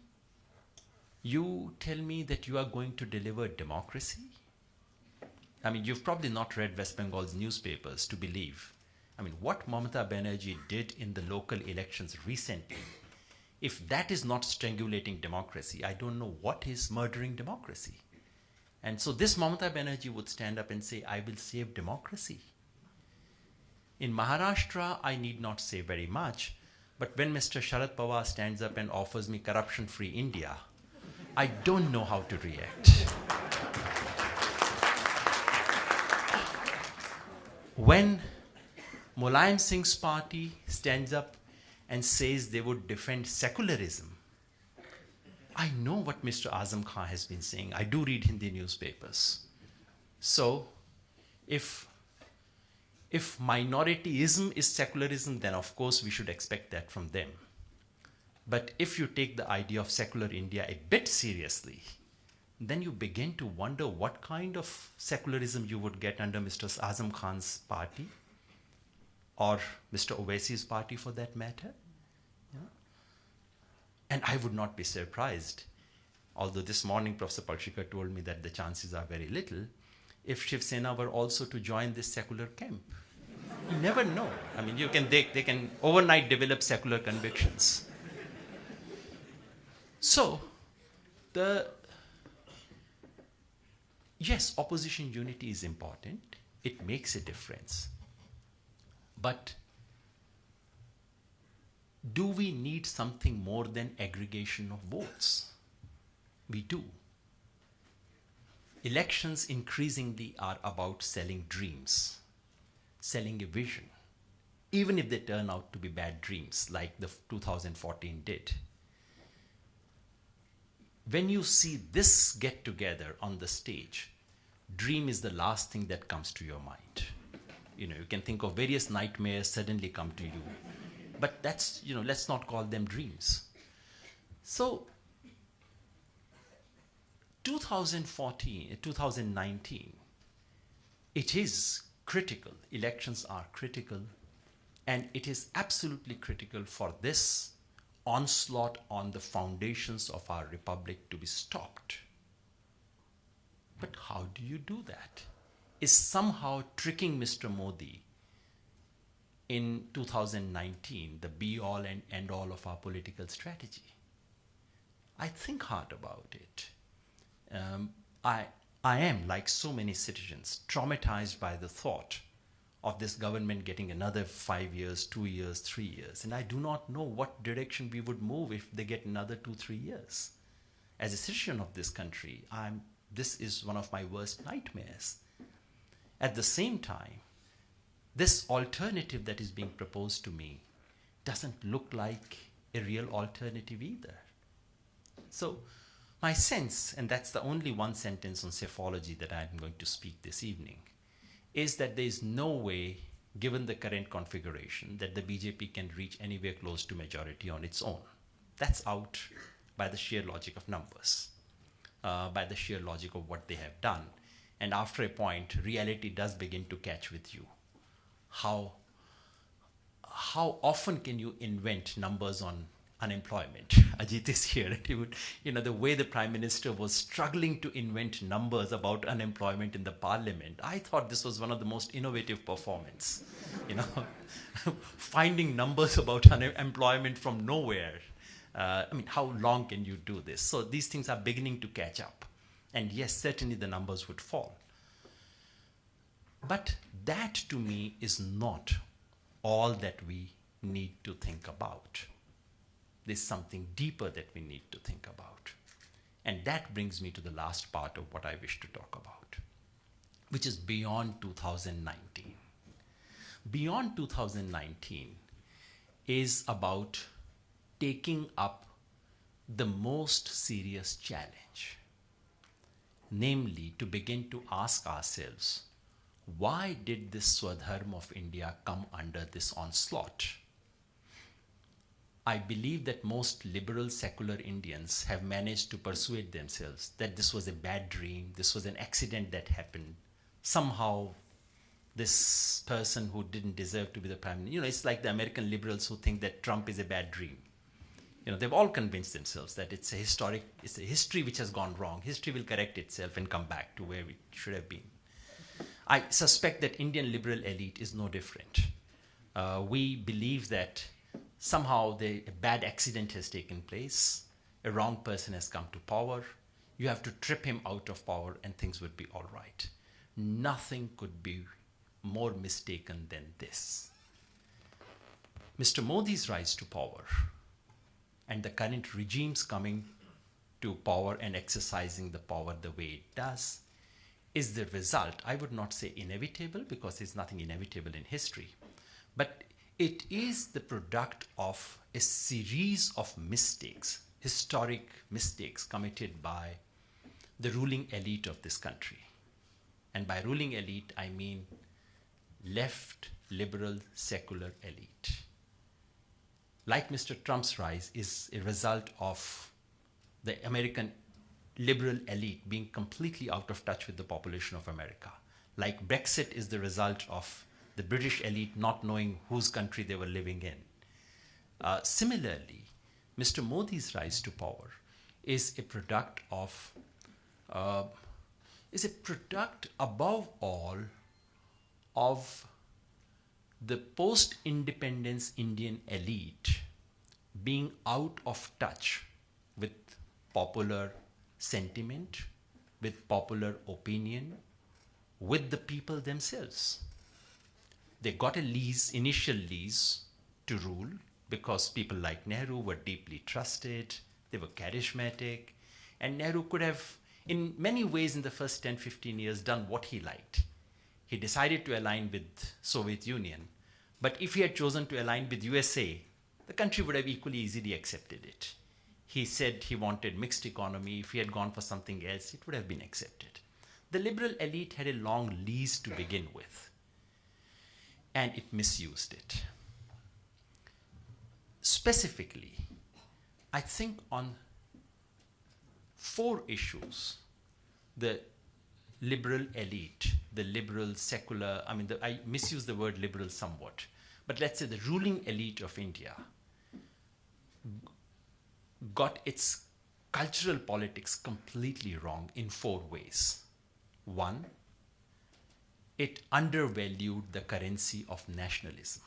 [SPEAKER 4] you tell me that you are going to deliver democracy? I mean, you've probably not read West Bengal's newspapers to believe. I mean, what Mamata Banerjee did in the local elections recently, if that is not strangulating democracy, I don't know what is murdering democracy. And so this Mamata Banerjee would stand up and say, I will save democracy. In Maharashtra, I need not say very much, but when Mr. Sharad Pawar stands up and offers me corruption-free India, I don't know how to react. When Mulayam Singh's party stands up and says they would defend secularism, I know what Mr. Azam Khan has been saying. I do read Hindi newspapers. So, if minorityism is secularism, then of course we should expect that from them. But if you take the idea of secular India a bit seriously, then you begin to wonder what kind of secularism you would get under Mr. Azam Khan's party, or Mr. Owaisi's party for that matter. Yeah? And I would not be surprised, although this morning Professor Palshikar told me that the chances are very little, if Shiv Sena were also to join this secular camp. You never know. I mean, they can overnight develop secular convictions. So, yes, opposition unity is important. It makes a difference. But do we need something more than aggregation of votes? We do. Elections increasingly are about selling dreams, selling a vision, even if they turn out to be bad dreams like the 2014 did. When you see this get together on the stage, dream is the last thing that comes to your mind. You know, you can think of various nightmares suddenly come to you. But that's, you know, let's not call them dreams. So 2019, it is critical. Elections are critical. And it is absolutely critical for this onslaught on the foundations of our republic to be stopped. But how do you do that? Is somehow tricking Mr. Modi in 2019 the be-all and end-all of our political strategy? I think hard about it. I am, like so many citizens, traumatized by the thought of this government getting another 5 years, 2 years, 3 years. And I do not know what direction we would move if they get another 2-3 years. As a citizen of this country, this is one of my worst nightmares. At the same time, this alternative that is being proposed to me doesn't look like a real alternative either. So my sense, and that's the only one sentence on psephology that I'm going to speak this evening, is that there is no way, given the current configuration, that the BJP can reach anywhere close to majority on its own. That's out by the sheer logic of numbers, by the sheer logic of what they have done. And after a point, reality does begin to catch with you. How often can you invent numbers on unemployment? Ajit is here, and he would, you know, the way the Prime Minister was struggling to invent numbers about unemployment in the Parliament, I thought this was one of the most innovative performance. You know, finding numbers about unemployment from nowhere. I mean, how long can you do this? So these things are beginning to catch up. And yes, certainly the numbers would fall. But that to me is not all that we need to think about. There's something deeper that we need to think about. And that brings me to the last part of what I wish to talk about, which is beyond 2019. Beyond 2019 is about taking up the most serious challenge, namely to begin to ask ourselves, why did this Swadharma of India come under this onslaught? I believe that most liberal secular Indians have managed to persuade themselves that this was a bad dream, this was an accident that happened. Somehow this person who didn't deserve to be the prime minister, you know, it's like the American liberals who think that Trump is a bad dream. You know, they've all convinced themselves that it's a history which has gone wrong. History will correct itself and come back to where it should have been. I suspect that Indian liberal elite is no different. We believe that somehow a bad accident has taken place, a wrong person has come to power, you have to trip him out of power and things would be all right. Nothing could be more mistaken than this. Mr. Modi's rise to power and the current regimes coming to power and exercising the power the way it does is the result, I would not say inevitable because there's nothing inevitable in history, but it is the product of a series of mistakes, historic mistakes committed by the ruling elite of this country. And by ruling elite, I mean left, liberal, secular elite. Like Mr. Trump's rise is a result of the American liberal elite being completely out of touch with the population of America. Like Brexit is the result of the British elite not knowing whose country they were living in. Similarly, Mr. Modi's rise to power is a product above all of the post-independence Indian elite being out of touch with popular sentiment, with popular opinion, with the people themselves. They got a initial lease to rule because people like Nehru were deeply trusted, they were charismatic, and Nehru could have, in many ways in the first 10-15 years, done what he liked. He decided to align with Soviet Union, but if he had chosen to align with USA, the country would have equally easily accepted it. He said he wanted mixed economy. If he had gone for something else, it would have been accepted. The liberal elite had a long lease to begin with. and it misused it. Specifically, I think on 4 issues, the liberal elite, the liberal secular, I misuse the word liberal somewhat, but let's say the ruling elite of India got its cultural politics completely wrong in 4 ways. 1, it undervalued the currency of nationalism.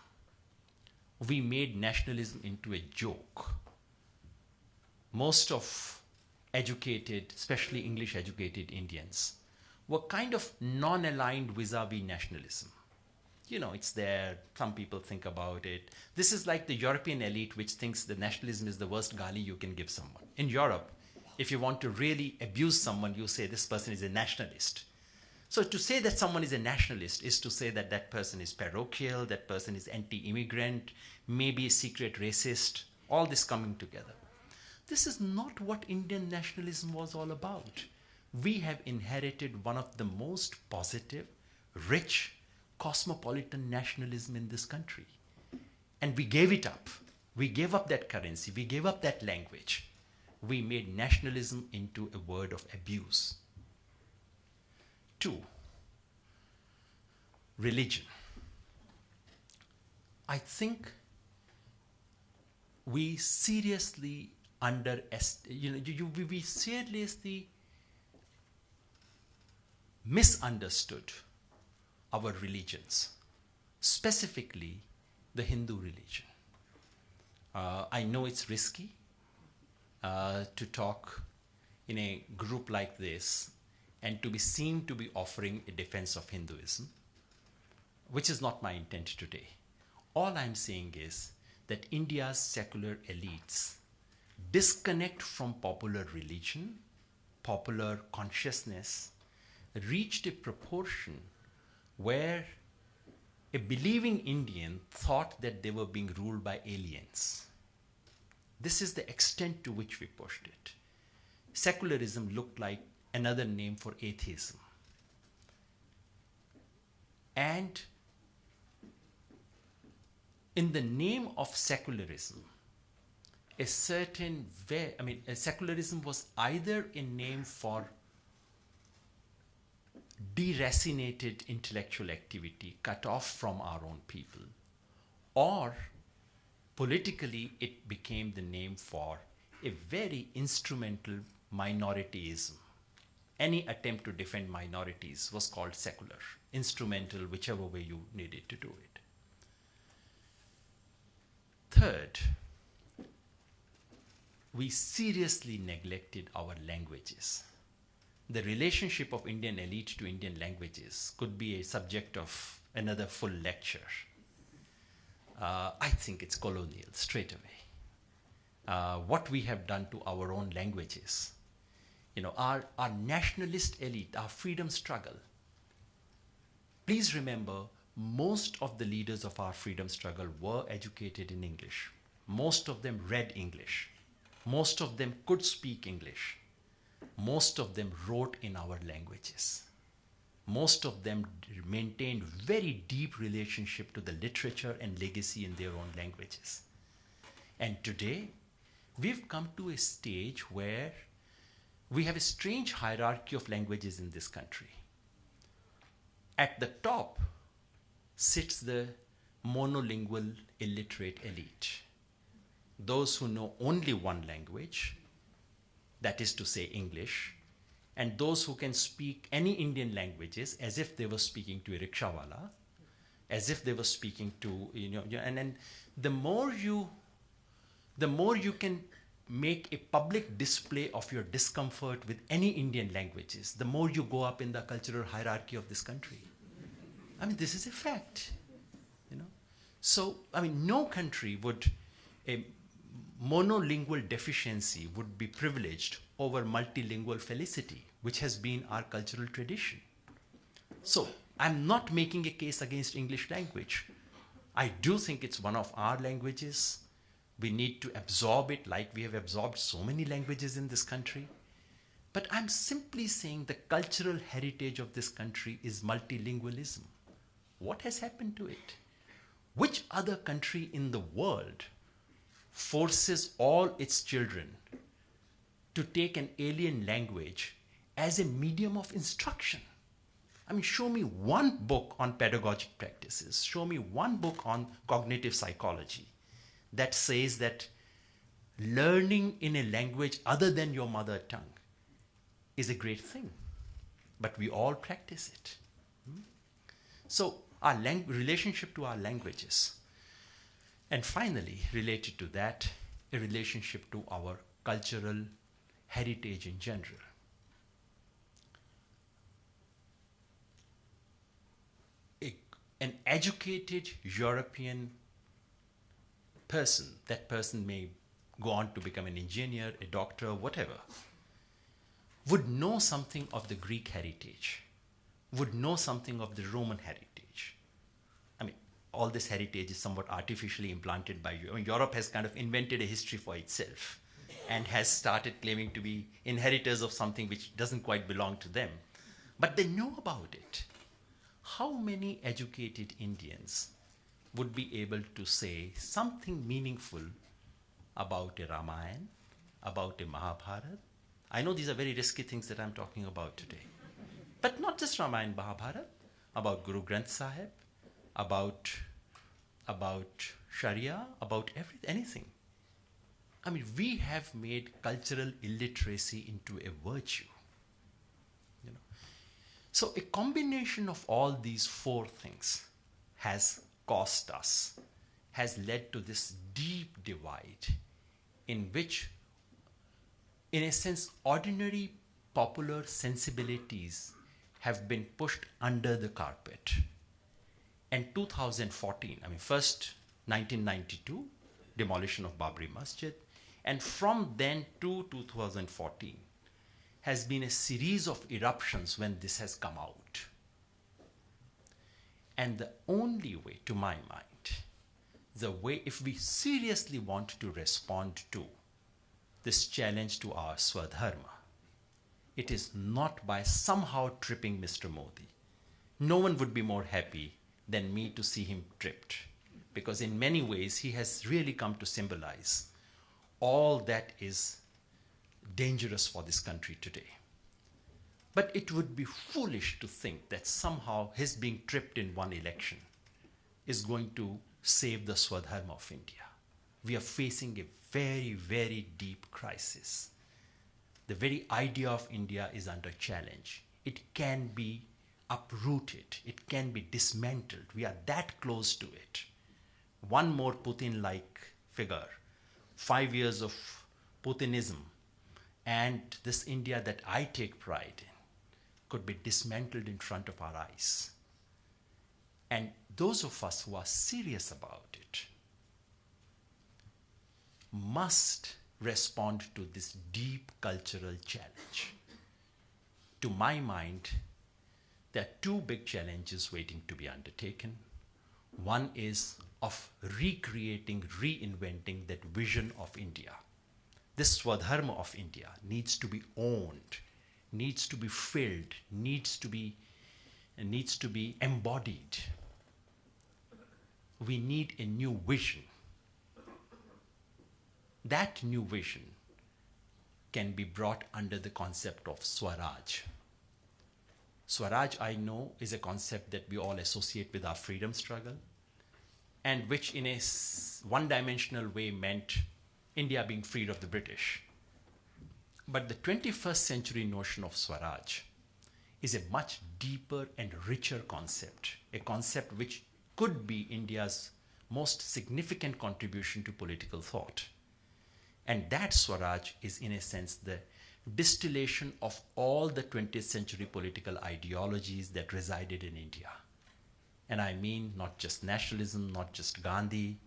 [SPEAKER 4] We made nationalism into a joke. Most of educated, especially English educated Indians, were kind of non-aligned vis-a-vis nationalism. You know, it's there, some people think about it. This is like the European elite which thinks that nationalism is the worst gali you can give someone. In Europe, if you want to really abuse someone, you say this person is a nationalist. So to say that someone is a nationalist is to say that that person is parochial, that person is anti-immigrant, maybe a secret racist, all this coming together. This is not what Indian nationalism was all about. We have inherited one of the most positive, rich, cosmopolitan nationalism in this country. And we gave it up. We gave up that currency. We gave up that language. We made nationalism into a word of abuse. 2, religion. I think we seriously we seriously misunderstood our religions, specifically the Hindu religion. I know it's risky to talk in a group like this and to be seen to be offering a defense of Hinduism, which is not my intent today. All I'm saying is that India's secular elites disconnect from popular religion, popular consciousness, reached a proportion where a believing Indian thought that they were being ruled by aliens. This is the extent to which we pushed it. Secularism looked like another name for atheism. And in the name of secularism, secularism was either a name for deracinated intellectual activity cut off from our own people, or politically it became the name for a very instrumental minorityism. Any attempt to defend minorities was called secular, instrumental, whichever way you needed to do it. Third, we seriously neglected our languages. The relationship of Indian elite to Indian languages could be a subject of another full lecture. I think it's colonial straight away. What we have done to our own languages, our nationalist elite, our freedom struggle. Please remember, most of the leaders of our freedom struggle were educated in English. Most of them read English. Most of them could speak English. Most of them wrote in our languages. Most of them maintained very deep relationship to the literature and legacy in their own languages. And today, we've come to a stage where we have a strange hierarchy of languages in this country. At the top sits the monolingual illiterate elite. Those who know only one language, that is to say English, and those who can speak any Indian languages as if they were speaking to a rickshawala, as if they were speaking to, and the more you can make a public display of your discomfort with any Indian languages, the more you go up in the cultural hierarchy of this country. This is a fact, So, no country would, a monolingual deficiency would be privileged over multilingual felicity, which has been our cultural tradition. So, I'm not making a case against English language. I do think it's one of our languages. We need to absorb it like we have absorbed so many languages in this country. But I'm simply saying the cultural heritage of this country is multilingualism. What has happened to it? Which other country in the world forces all its children to take an alien language as a medium of instruction? I mean, show me one book on pedagogic practices, show me one book on cognitive psychology that says that learning in a language other than your mother tongue is a great thing. But we all practice it. So our relationship to our languages. And finally, related to that, a relationship to our cultural heritage in general. An educated European person, that person may go on to become an engineer, a doctor, whatever, would know something of the Greek heritage, would know something of the Roman heritage. I mean, all this heritage is somewhat artificially implanted by you. I mean, Europe has kind of invented a history for itself and has started claiming to be inheritors of something which doesn't quite belong to them. But they know about it. How many educated Indians would be able to say something meaningful about a Ramayana, about a Mahabharata? I know these are very risky things that I'm talking about today. But not just Ramayana, Mahabharata, about Guru Granth Sahib, about Sharia, about anything. I mean, we have made cultural illiteracy into a virtue. So a combination of all these four things has cost us, has led to this deep divide in which, in a sense, ordinary popular sensibilities have been pushed under the carpet. And 2014, I mean, first 1992, demolition of Babri Masjid, and from then to 2014, has been a series of eruptions when this has come out. And the only way, to my mind, the way if we seriously want to respond to this challenge to our Swadharma, it is not by somehow tripping Mr. Modi. No one would be more happy than me to see him tripped, because in many ways he has really come to symbolize all that is dangerous for this country today. But it would be foolish to think that somehow his being tripped in one election is going to save the Swadharma of India. We are facing a very, very deep crisis. The very idea of India is under challenge. It can be uprooted. It can be dismantled. We are that close to it. One more Putin-like figure, 5 years of Putinism, and this India that I take pride in could be dismantled in front of our eyes. And those of us who are serious about it must respond to this deep cultural challenge. To my mind, there are two big challenges waiting to be undertaken. One is of recreating, reinventing that vision of India. This Swadharma of India needs to be owned, needs to be filled, needs to be embodied. We need a new vision. That new vision can be brought under the concept of Swaraj. Swaraj, I know, is a concept that we all associate with our freedom struggle, and which in a one-dimensional way meant India being freed of the British. But the 21st century notion of Swaraj is a much deeper and richer concept, a concept which could be India's most significant contribution to political thought. And that Swaraj is, in a sense, the distillation of all the 20th century political ideologies that resided in India. And I mean not just nationalism, not just Gandhi,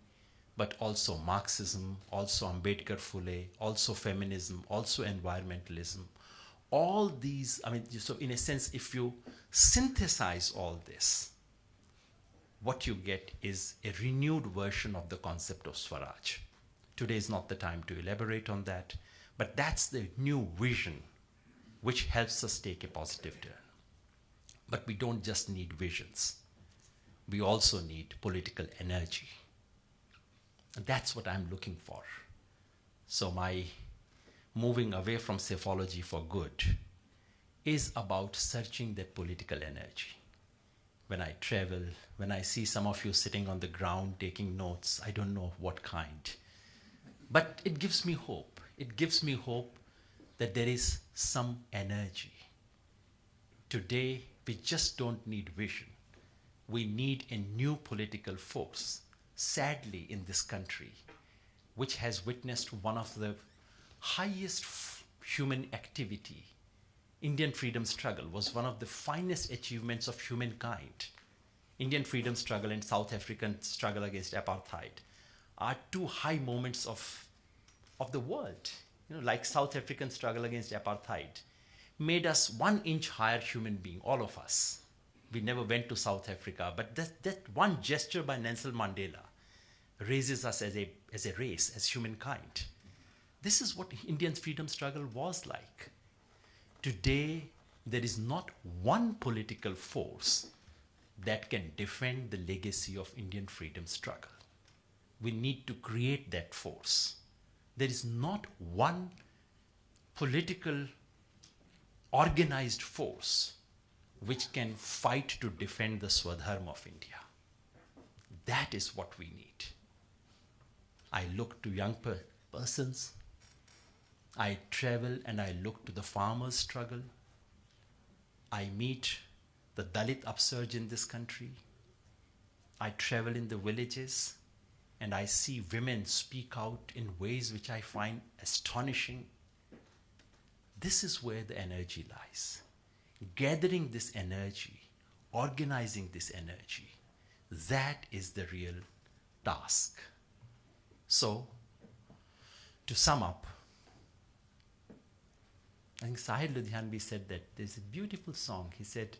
[SPEAKER 4] but also Marxism, also Ambedkar Phule, also feminism, also environmentalism. All these, I mean, so in a sense, if you synthesize all this, what you get is a renewed version of the concept of Swaraj. Today is not the time to elaborate on that, but that's the new vision which helps us take a positive turn. But we don't just need visions. we also need political energy. And that's what I'm looking for. So my moving away from psephology for good is about searching that political energy. When I travel, when I see some of you sitting on the ground taking notes, I don't know what kind. But it gives me hope. It gives me hope that there is some energy. Today, we just don't need vision. We need a new political force, sadly, in this country, which has witnessed one of the highest human activity. Indian freedom struggle was one of the finest achievements of humankind. Indian freedom struggle and South African struggle against apartheid are two high moments of the world. Like South African struggle against apartheid made us 1 inch higher human being, all of us. We never went to South Africa, but that one gesture by Nelson Mandela raises us as a race, as humankind. This is what Indian freedom struggle was like. Today, there is not one political force that can defend the legacy of Indian freedom struggle. We need to create that force. There is not one political organized force which can fight to defend the Swadharma of India. That is what we need. I look to young persons. I travel and I look to the farmers' struggle. I meet the Dalit upsurge in this country. I travel in the villages and I see women speak out in ways which I find astonishing. This is where the energy lies. Gathering this energy, organizing this energy, that is the real task. So, to sum up, I think Sahil Ludhianvi said that there's a beautiful song. He said,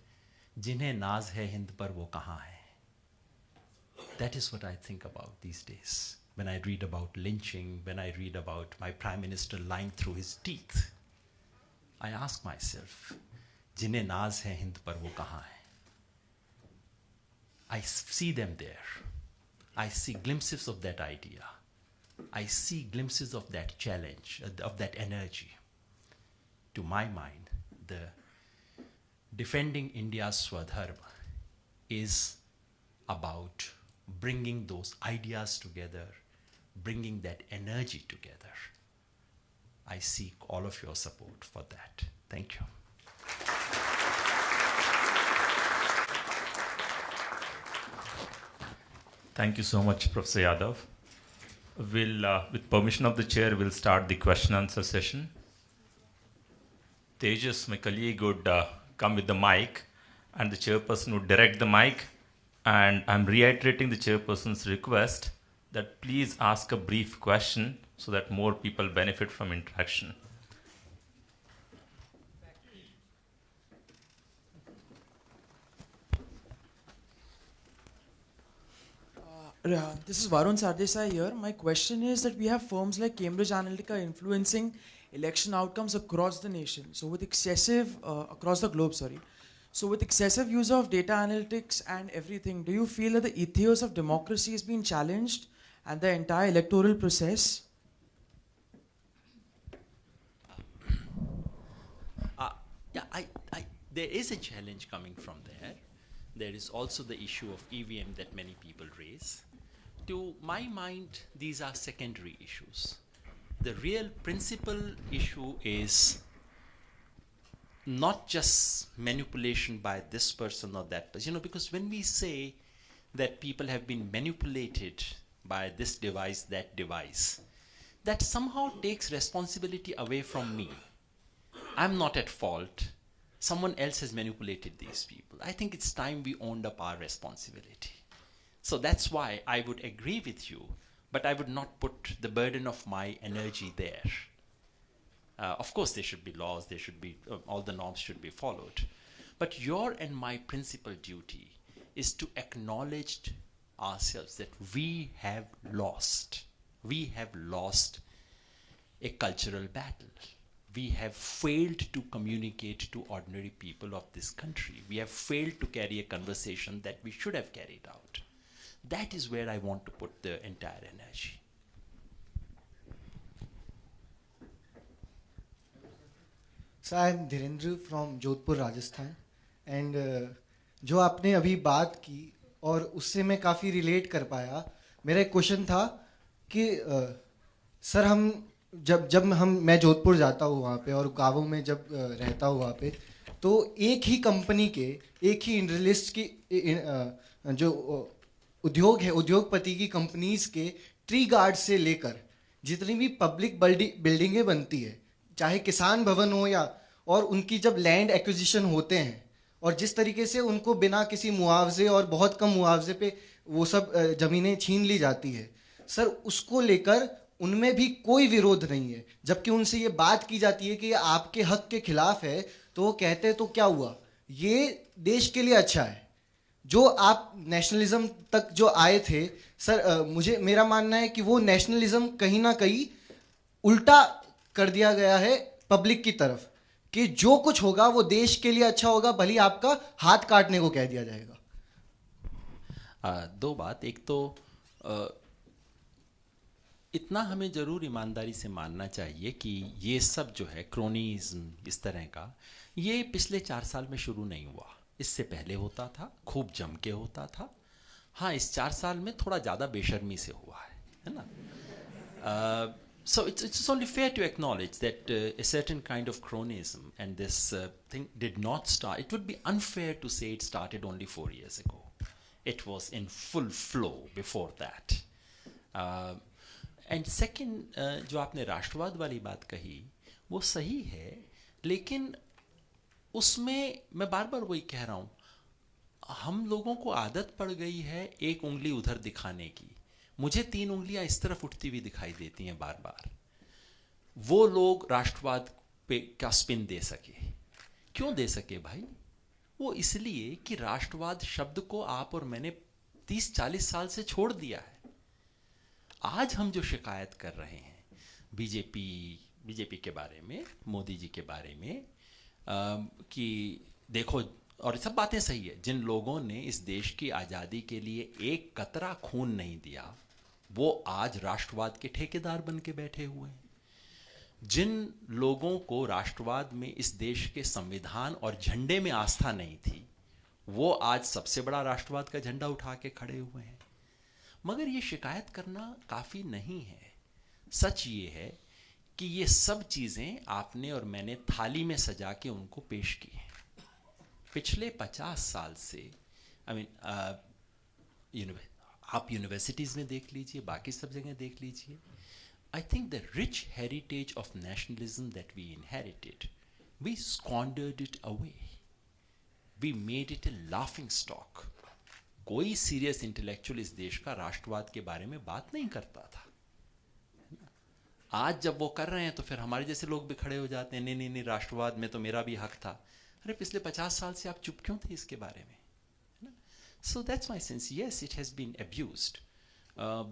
[SPEAKER 4] "Jinhe naaz hai Hind par wo kahan hai." That is what I think about these days. When I read about lynching, when I read about my Prime Minister lying through his teeth, I ask myself, "Jinhe naaz hai Hind par wo kahan hai?" I see them there. I see glimpses of that idea. I see glimpses of that challenge, of that energy. To my mind, the defending India's Swadharma is about bringing those ideas together, bringing that energy together. I seek all of your support for that. Thank you.
[SPEAKER 1] Thank you so much, Professor Yadav. With permission of the chair, we'll start the question answer session. Tejas, my colleague, would come with the mic, and the chairperson would direct the mic. And I'm reiterating the chairperson's request that please ask a brief question so that more people benefit from interaction.
[SPEAKER 5] This is Varun Sardesai here. My question is that we have firms like Cambridge Analytica influencing election outcomes across the nation. So with excessive, across the globe, sorry. So with excessive use of data analytics and everything, do you feel that the ethos of democracy has been challenged and the entire electoral process?
[SPEAKER 4] There is a challenge coming from there. There is also the issue of EVM that many people raise. To my mind, these are secondary issues. The real principal issue is not just manipulation by this person or that person. Because when we say that people have been manipulated by this device, that device, that somehow takes responsibility away from me. I'm not at fault. Someone else has manipulated these people. I think it's time we owned up our responsibility. So that's why I would agree with you, but I would not put the burden of my energy there. Of course, there should be laws, there should be, all the norms should be followed. But your and my principal duty is to acknowledge ourselves that we have lost. We have lost a cultural battle. we have failed to communicate to ordinary people of this country. We have failed to carry a conversation that we should have carried out. That is where I want to put the entire energy.
[SPEAKER 6] So I am Dhirendra from Jodhpur, Rajasthan, and जो आपने अभी बात की और उससे मैं काफ़ी relate कर पाया. मेरा एक क्वेश्चन था कि सर हम जब मैं जोधपुर जाता हूँ वहाँ पे और गाँवों में जब रहता हूँ वहाँ पे, तो एक ही कंपनी के एक ही इंडस्ट्रियलिस्ट की जो उद्योग है, उद्योगपति की कंपनीज के ट्री गार्ड से लेकर जितनी भी पब्लिक बिल्डिंगें बनती है, चाहे किसान भवन हो या और उनकी जब लैंड एक्विजिशन होते हैं और जिस तरीके से उनको बिना किसी मुआवजे और बहुत कम मुआवजे पे वो सब ज़मीनें छीन ली जाती है, सर उसको लेकर उनमें भी कोई विरोध नहीं है. जबकि उनसे ये बात की जाती है कि ये आपके हक के खिलाफ है, तो वो कहते हैं तो क्या हुआ, ये देश के लिए अच्छा है. जो आप नेशनलिज्म तक जो आए थे सर, मेरा मानना है कि वो नेशनलिज्म कहीं ना कहीं उल्टा कर दिया गया है पब्लिक की तरफ, कि जो कुछ होगा वो देश के लिए अच्छा होगा, भले ही आपका हाथ काटने को कह दिया जाएगा.
[SPEAKER 4] दो बात. एक तो इतना हमें ज़रूर ईमानदारी से मानना चाहिए कि ये सब जो है क्रोनिज्म इस तरह का, ये पिछले 4 साल में शुरू नहीं हुआ. इससे पहले होता था, खूब जम के होता था. हाँ, इस 4 साल में थोड़ा ज़्यादा बेशर्मी से हुआ है ना. So it's only fair to acknowledge that a certain kind of cronism and this thing did not start. It would be unfair to say it started only 4 years ago. It was in full flow before that. And second, जो आपने राष्ट्रवाद वाली बात कही वो सही है, लेकिन उसमें मैं बार बार वही कह रहा हूँ, हम लोगों को आदत पड़ गई है एक उंगली उधर दिखाने की. मुझे 3 उंगलियां इस तरफ उठती हुई दिखाई देती हैं बार बार. वो लोग राष्ट्रवाद पे क्या स्पिन दे सके. क्यों दे सके भाई? वो इसलिए कि राष्ट्रवाद शब्द को आप और मैंने 30-40 साल से छोड़ दिया है. आज हम जो शिकायत कर रहे हैं बीजेपी के बारे में, मोदी जी के बारे में, कि देखो, और सब बातें सही है, जिन लोगों ने इस देश की आज़ादी के लिए एक कतरा खून नहीं दिया वो आज राष्ट्रवाद के ठेकेदार बन के बैठे हुए हैं. जिन लोगों को राष्ट्रवाद में इस देश के संविधान और झंडे में आस्था नहीं थी वो आज सबसे बड़ा राष्ट्रवाद का झंडा उठा के खड़े हुए हैं. मगर ये शिकायत करना काफ़ी नहीं है. सच ये है कि ये सब चीज़ें आपने और मैंने थाली में सजा के उनको पेश की हैं. पिछले 50 साल से आप यूनिवर्सिटीज़ में देख लीजिए, बाकी सब जगह देख लीजिए. I think the rich heritage of nationalism that we inherited, we squandered it away. We made it a laughing stock. कोई सीरियस इंटेलेक्चुअल इस देश का राष्ट्रवाद के बारे में बात नहीं करता था. आज जब वो कर रहे हैं तो फिर हमारे जैसे लोग भी खड़े हो जाते हैं, नहीं नहीं राष्ट्रवाद में तो मेरा भी हक था. अरे पिछले 50 साल से आप चुप क्यों थे इसके बारे में? So that's my sense. Yes, it has been abused,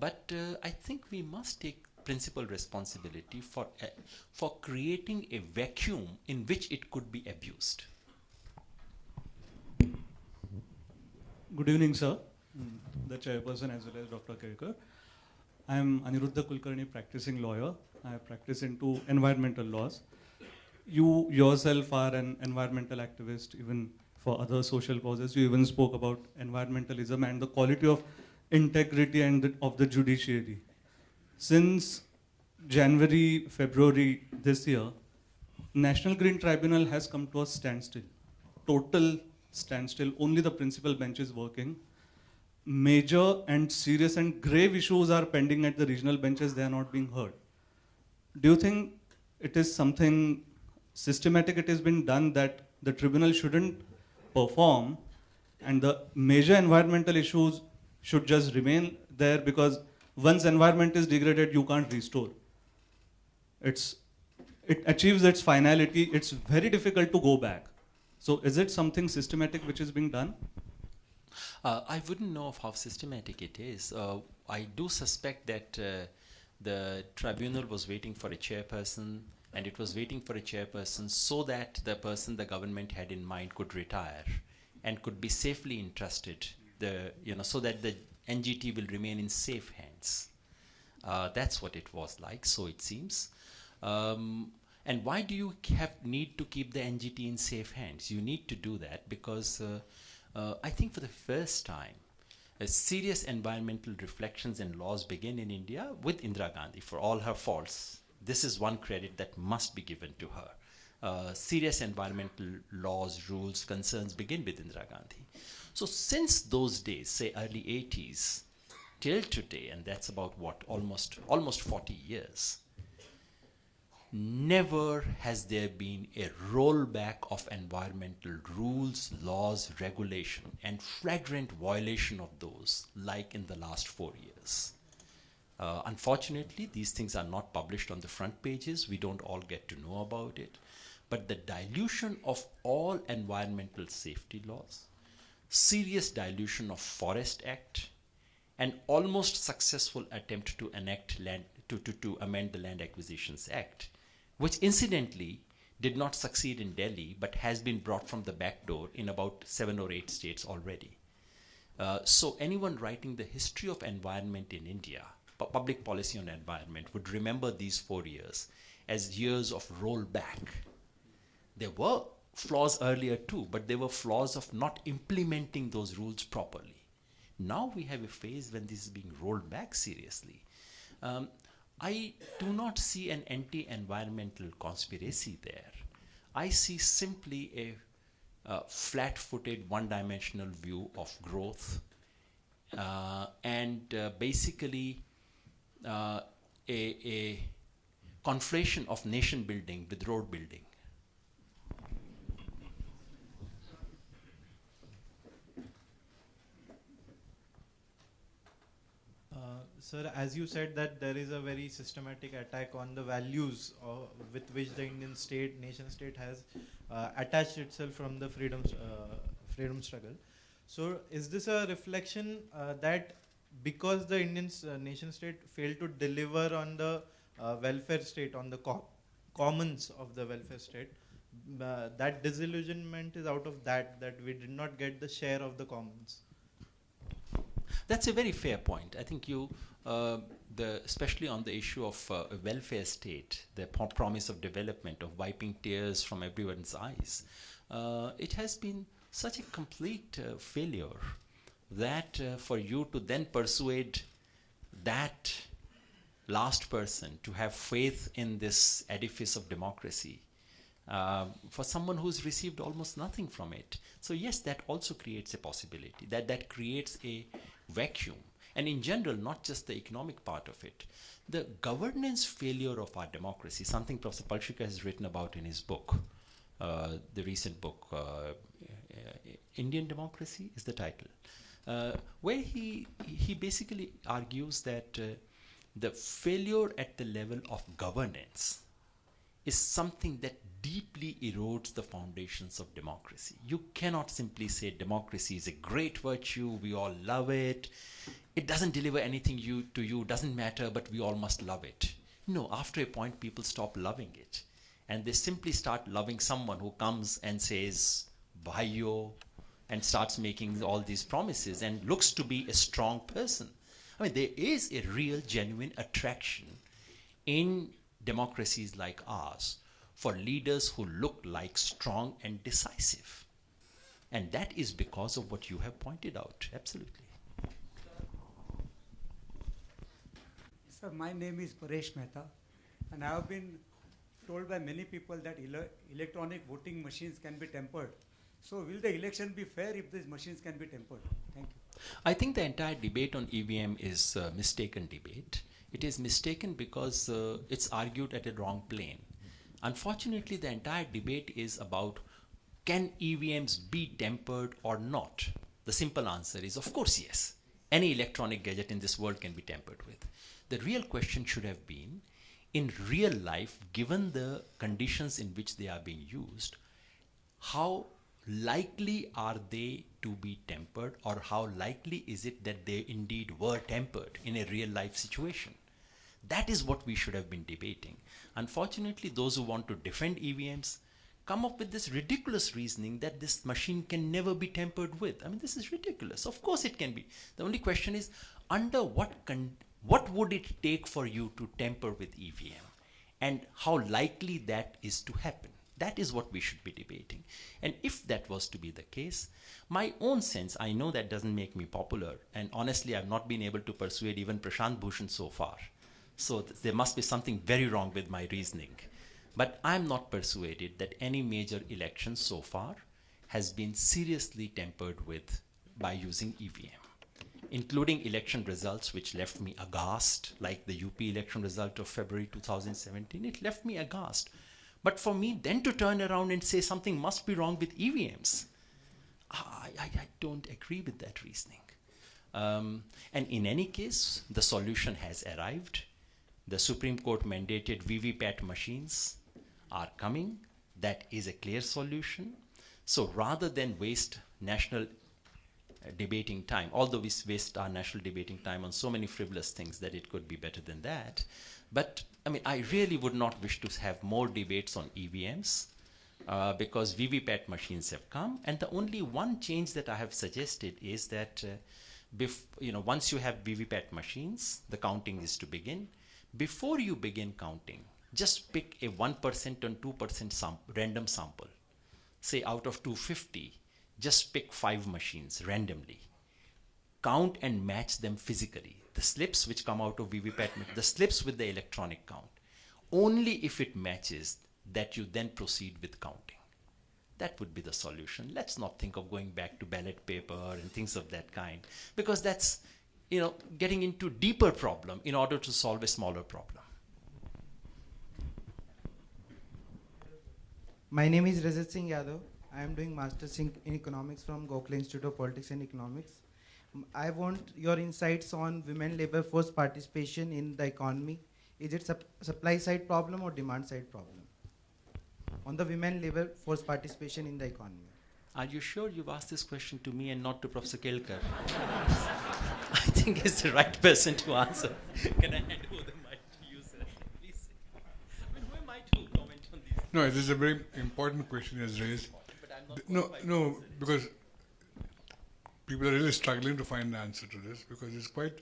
[SPEAKER 4] but I think we must take principal responsibility for creating a vacuum in which it could be abused.
[SPEAKER 7] Good evening, sir. The chairperson as well as Dr. Kerkar. I am Aniruddha Kulkarni, practicing lawyer. I practice into environmental laws. You yourself are an environmental activist, even for other social causes. You even spoke about environmentalism and the quality of integrity and of the judiciary. Since January, February this year, National Green Tribunal has come to a standstill. Total standstill. Only the principal bench is working. Major and serious and grave issues are pending at the regional benches. They are not being heard. Do you think it is something systematic it has been done that the tribunal shouldn't perform and the major environmental issues should just remain there, because once environment is degraded you can't restore? It achieves its finality. It's very difficult to go back. So is it something systematic which is being done?
[SPEAKER 4] I wouldn't know of how systematic it is. I do suspect that the tribunal was waiting for a chairperson and it was waiting for a chairperson so that the person the government had in mind could retire and could be safely entrusted, so that the NGT will remain in safe hands. That's what it was like, so it seems. And why do you need to keep the NGT in safe hands? You need to do that because I think for the first time, serious environmental reflections and laws began in India with Indira Gandhi, for all her faults. This is one credit that must be given to her. Serious environmental laws, rules, concerns begin with Indira Gandhi. So since those days, say early 80s, till today, and that's about what, almost 40 years, never has there been a rollback of environmental rules, laws, regulation, and flagrant violation of those like in the last 4 years. Unfortunately, these things are not published on the front pages. We don't all get to know about it. But the dilution of all environmental safety laws, serious dilution of Forest Act, an almost successful attempt to amend the Land Acquisitions Act, which incidentally did not succeed in Delhi but has been brought from the back door in about 7 or 8 states already. So anyone writing the history of environment in India, public policy on environment, would remember these 4 years as years of rollback. There were flaws earlier too, but there were flaws of not implementing those rules properly. Now we have a phase when this is being rolled back seriously. I do not see an anti-environmental conspiracy there. I see simply a flat-footed, one-dimensional view of growth and basically a conflation of nation building with road building.
[SPEAKER 8] Sir, as you said that there is a very systematic attack on the values with which the Indian state, nation state has attached itself from the freedom struggle. So is this a reflection that because the Indian nation state failed to deliver on the welfare state, on the commons of the welfare state, that disillusionment is out of that we did not get the share of the commons?
[SPEAKER 4] That's a very fair point. I think you, especially on the issue of a welfare state, the promise of development, of wiping tears from everyone's eyes, it has been such a complete failure that for you to then persuade that last person to have faith in this edifice of democracy, for someone who's received almost nothing from it. So yes, that also creates a possibility, that creates a vacuum. And in general, not just the economic part of it, the governance failure of our democracy, something Professor Palshika has written about in his book, the recent book, Indian Democracy is the title, where he basically argues that the failure at the level of governance is something that deeply erodes the foundations of democracy. You cannot simply say democracy is a great virtue, we all love it, it doesn't deliver anything to you, doesn't matter, but we all must love it. No, after a point people stop loving it. And they simply start loving someone who comes and says, Bhaiyo, and starts making all these promises and looks to be a strong person. I mean, there is a real, genuine attraction in democracies like ours for leaders who look like strong and decisive. And that is because of what you have pointed out. Absolutely.
[SPEAKER 9] Sir, my name is Paresh Mehta, and I have been told by many people that electronic voting machines can be tempered. So will the election be fair if these machines can be tempered? Thank you.
[SPEAKER 4] I think the entire debate on EVM is a mistaken debate. It is mistaken because it's argued at a wrong plane. Unfortunately, the entire debate is about, can EVMs be tempered or not? The simple answer is, of course, yes. Any electronic gadget in this world can be tampered with. The real question should have been, in real life, given the conditions in which they are being used, how likely are they to be tempered, or how likely is it that they indeed were tempered in a real life situation? That is what we should have been debating. Unfortunately, those who want to defend EVMs come up with this ridiculous reasoning that this machine can never be tampered with. I mean, this is ridiculous. Of course it can be. The only question is, under what would it take for you to tamper with EVM? And how likely that is to happen? That is what we should be debating. And if that was to be the case, my own sense, I know that doesn't make me popular, and honestly, I've not been able to persuade even Prashant Bhushan so far. So there must be something very wrong with my reasoning. But I'm not persuaded that any major election so far has been seriously tampered with by using EVM, including election results which left me aghast, like the UP election result of February 2017. It left me aghast. But for me then to turn around and say something must be wrong with EVMs, I don't agree with that reasoning. And in any case, the solution has arrived. The Supreme Court mandated VVPAT machines are coming. That is a clear solution. So rather than waste national debating time, although we waste our national debating time on so many frivolous things that it could be better than that. But I mean, I really would not wish to have more debates on EVMs because VVPAT machines have come. And the only one change that I have suggested is that once you have VVPAT machines, the counting is to begin. Before you begin counting, just pick a 1% and 2% random sample. Say out of 250, just pick 5 machines randomly. Count and match them physically. The slips which come out of VVPAT, the slips with the electronic count. Only if it matches that you then proceed with counting. That would be the solution. Let's not think of going back to ballot paper and things of that kind, because that's getting into deeper problem in order to solve a smaller problem.
[SPEAKER 10] My name is Rajat Singh Yadav. I am doing Masters in Economics from Gokhale Institute of Politics and Economics. I want your insights on women labor force participation in the economy. Is it supply side problem or demand side problem? On the women labor force participation in the economy.
[SPEAKER 4] Are you sure you've asked this question to me and not to Professor Kelkar? I think he's the right person to answer. Can I hand over the mic to you, sir? Please. I mean, who am I to comment on these?
[SPEAKER 2] No, this is a very important question he has raised. No, because people are really struggling to find the answer to this, because it's quite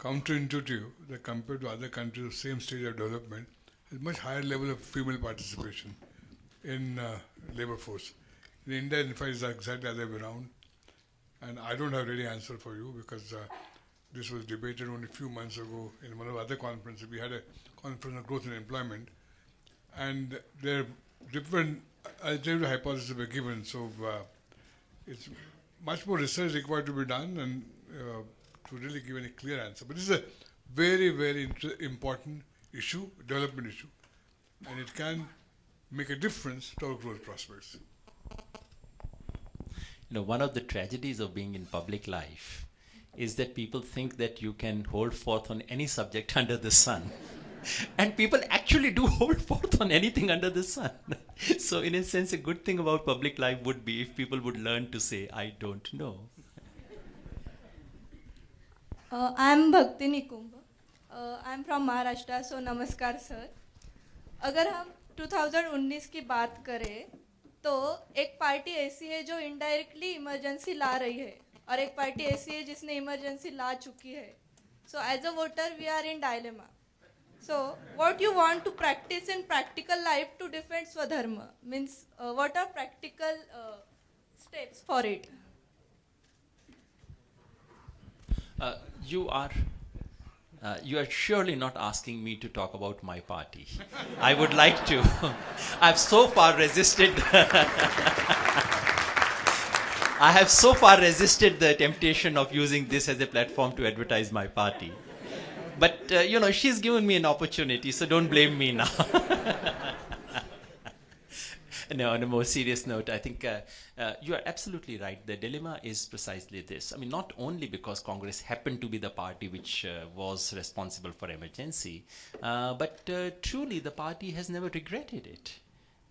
[SPEAKER 2] counterintuitive that compared to other countries of same stage of development, there's much higher level of female participation in labor force. In India, in fact, it's exactly the other way around. And I don't have any answer for you because this was debated only a few months ago in one of the other conferences. We had a conference on growth and employment. And there are different alternative hypotheses were given. So it's much more research required to be done and to really give any clear answer. But this is a very, very important issue, development issue. And it can make a difference to our growth prospects.
[SPEAKER 4] One of the tragedies of being in public life is that people think that you can hold forth on any subject under the sun. And people actually do hold forth on anything under the sun. So in a sense, a good thing about public life would be if people would learn to say, I don't know.
[SPEAKER 11] I'm Bhakti Nikumba. I'm from Maharashtra, so namaskar sir. अगर हम 2019 की बात करें तो एक party ऐसी है जो इनडायरेक्टली इमरजेंसी ला रही है और एक पार्टी ऐसी है जिसने इमरजेंसी ला चुकी है. So as a voter we are in dilemma. So what you want to practice in practical life to defend Swadharma means what are practical steps for it?
[SPEAKER 4] You are surely not asking me to talk about my party. I would like to. I've so far resisted. I have so far resisted the temptation of using this as a platform to advertise my party. But, she's given me an opportunity, so don't blame me now. No, on a more serious note, I think you are absolutely right. The dilemma is precisely this. I mean, not only because Congress happened to be the party which was responsible for emergency, but truly the party has never regretted it.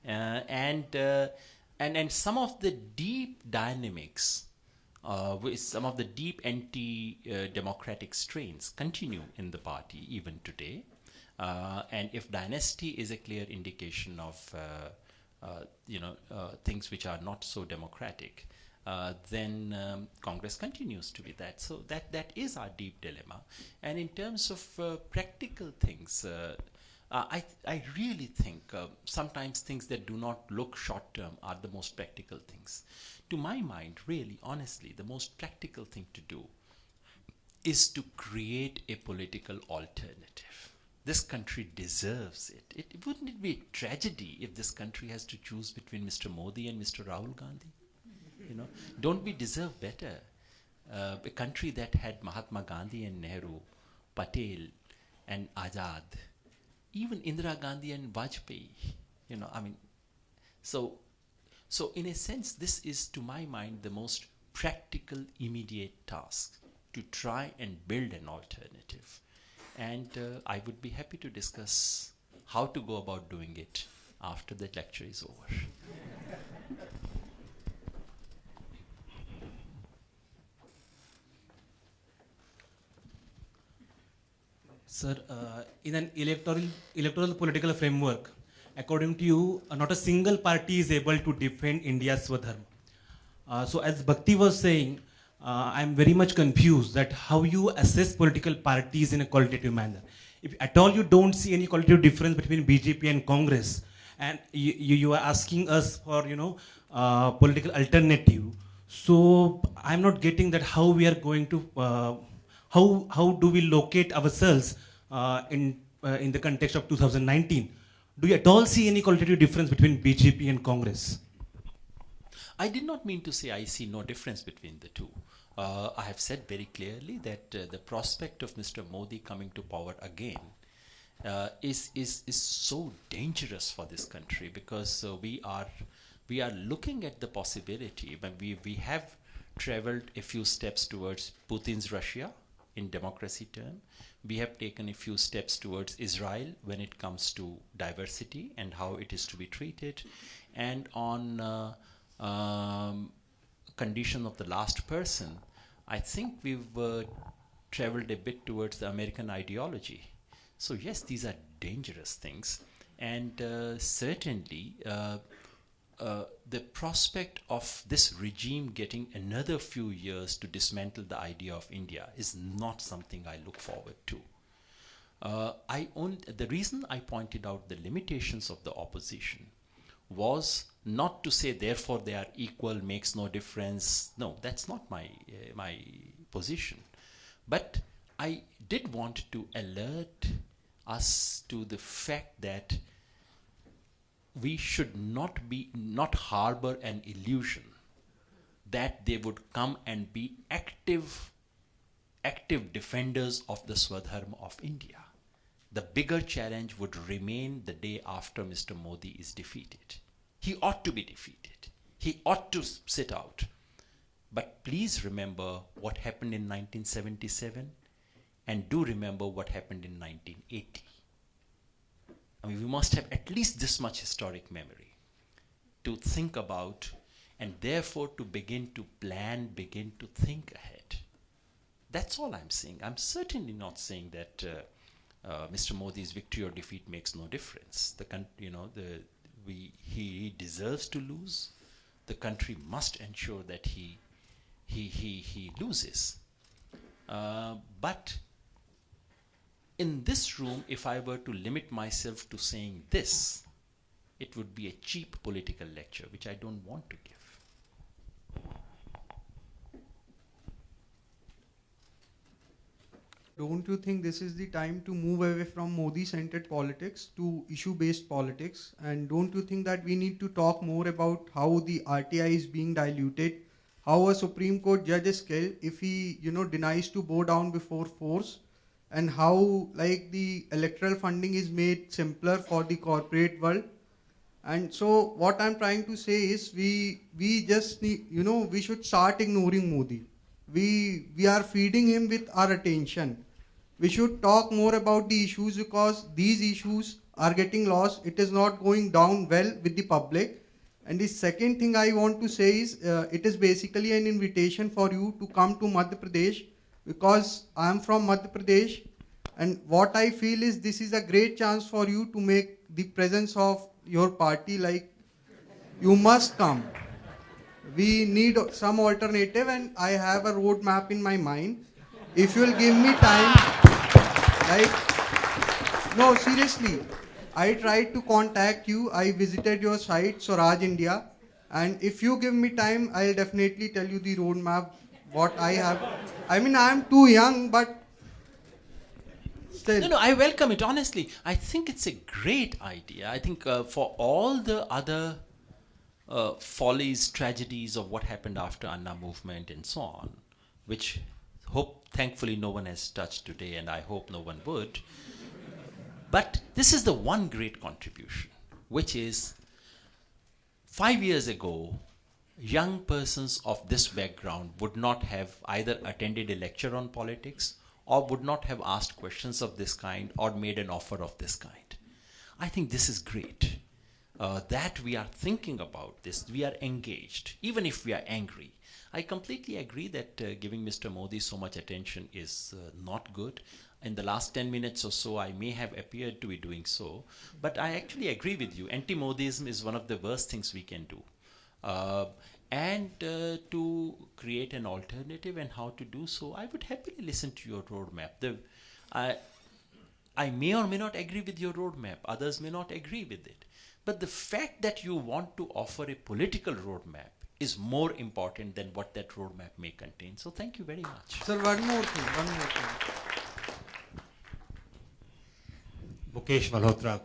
[SPEAKER 4] And some of the deep dynamics, with some of the deep anti-democratic strains continue in the party even today. And if dynasty is a clear indication of things which are not so democratic, then Congress continues to be that. So that is our deep dilemma. And in terms of practical things, I really think sometimes things that do not look short term are the most practical things. To my mind, really, honestly, the most practical thing to do is to create a political alternative. This country deserves it. Wouldn't it be a tragedy if this country has to choose between Mr. Modi and Mr. Rahul Gandhi? Don't we deserve better? A country that had Mahatma Gandhi and Nehru, Patel and Azad, even Indira Gandhi and Vajpayee, so in a sense, this is, to my mind, the most practical, immediate task, to try and build an alternative. And I would be happy to discuss how to go about doing it after the lecture is over.
[SPEAKER 12] Sir, in an electoral political framework, according to you, not a single party is able to defend India's Swadharma. So as Bhakti was saying, I'm very much confused that how you assess political parties in a qualitative manner. If at all you don't see any qualitative difference between BJP and Congress, and you are asking us for political alternative, so I'm not getting that how we are going to how do we locate ourselves in the context of 2019? Do you at all see any qualitative difference between BJP and Congress?
[SPEAKER 4] I did not mean to say I see no difference between the two. I have said very clearly that the prospect of Mr. Modi coming to power again is so dangerous for this country, because we are looking at the possibility, but we have traveled a few steps towards Putin's Russia in democracy term. We have taken a few steps towards Israel when it comes to diversity and how it is to be treated, and on condition of the last person, I think we've traveled a bit towards the American ideology. So yes, these are dangerous things, and certainly the prospect of this regime getting another few years to dismantle the idea of India is not something I look forward to. The reason I pointed out the limitations of the opposition was not to say therefore they are equal, makes no difference. No, that's not my position. But I did want to alert us to the fact that we should not harbor an illusion that they would come and be active defenders of the Swadharma of India. The bigger challenge would remain the day after Mr. Modi is defeated. He ought to be defeated. He ought to sit out. But please remember what happened in 1977, and do remember what happened in 1980. I mean, we must have at least this much historic memory to think about, and therefore to begin to plan, begin to think ahead. That's all I'm saying. I'm certainly not saying that Mr. Modi's victory or defeat makes no difference. He deserves to lose. The country must ensure that he loses. But in this room, if I were to limit myself to saying this, it would be a cheap political lecture, which I don't want to give.
[SPEAKER 13] Don't you think this is the time to move away from Modi-centered politics to issue-based politics? And don't you think that we need to talk more about how the RTI is being diluted, how a Supreme Court judge is killed if he, denies to bow down before force, and how the electoral funding is made simpler for the corporate world? And so what I'm trying to say is we just need, we should start ignoring Modi. We are feeding him with our attention. We should talk more about the issues, because these issues are getting lost. It is not going down well with the public. And the second thing I want to say is it is basically an invitation for you to come to Madhya Pradesh, because I am from Madhya Pradesh, And what I feel is this is a great chance for you to make the presence of your party like you must come. We need some alternative, and I have a roadmap in my mind. If you'll give me time, like, no, seriously, I tried to contact you. I visited your site, Swaraj India, and if you give me time, I'll definitely tell you the roadmap, what I have. I mean, I'm too young, but still.
[SPEAKER 4] No, I welcome it, honestly. I think it's a great idea. I think for all the other follies, tragedies of what happened after Anna movement and so on, which thankfully no one has touched today, and I hope no one would. But this is the one great contribution, which is 5 years ago, young persons of this background would not have either attended a lecture on politics or would not have asked questions of this kind or made an offer of this kind. I think this is great. That we are thinking about this, we are engaged, even if we are angry. I completely agree that giving Mr. Modi so much attention is not good. In the last 10 minutes or so, I may have appeared to be doing so, but I actually agree with you. Anti-Modism is one of the worst things we can do. And to create an alternative and how to do so, I would happily listen to your roadmap. I may or may not agree with your roadmap. Others may not agree with it. But the fact that you want to offer a political roadmap is more important than what that roadmap may contain. So thank you very much.
[SPEAKER 13] Sir, one more thing.
[SPEAKER 14] Mukesh Malhotra,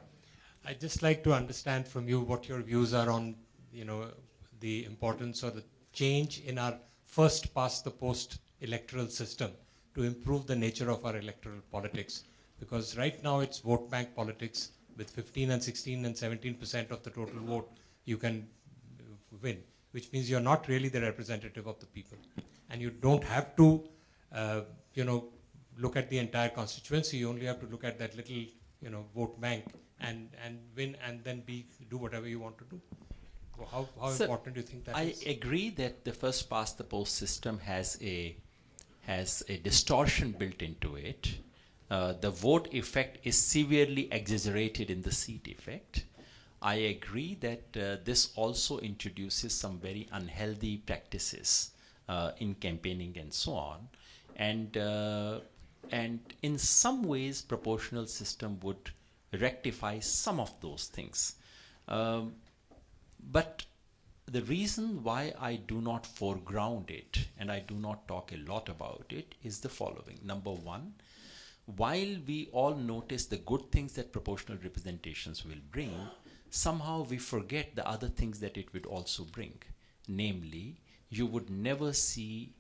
[SPEAKER 14] I'd just like to understand from you what your views are on, the importance or the change in our first past the post electoral system to improve the nature of our electoral politics. Because right now it's vote bank politics. With 15 and 16 and 17% of the total vote, you can win, which means you're not really the representative of the people. And you don't have to, look at the entire constituency. You only have to look at that little, vote bank and win, and then do whatever you want to do. How important do you think that is?
[SPEAKER 4] I agree that the first past the post system has a distortion built into it. The vote effect is severely exaggerated in the seat effect. I agree that this also introduces some very unhealthy practices in campaigning and so on. And in some ways, proportional system would rectify some of those things. But the reason why I do not foreground it and I do not talk a lot about it is the following. Number one, while we all notice the good things that proportional representations will bring, somehow we forget the other things that it would also bring. Namely, you would never see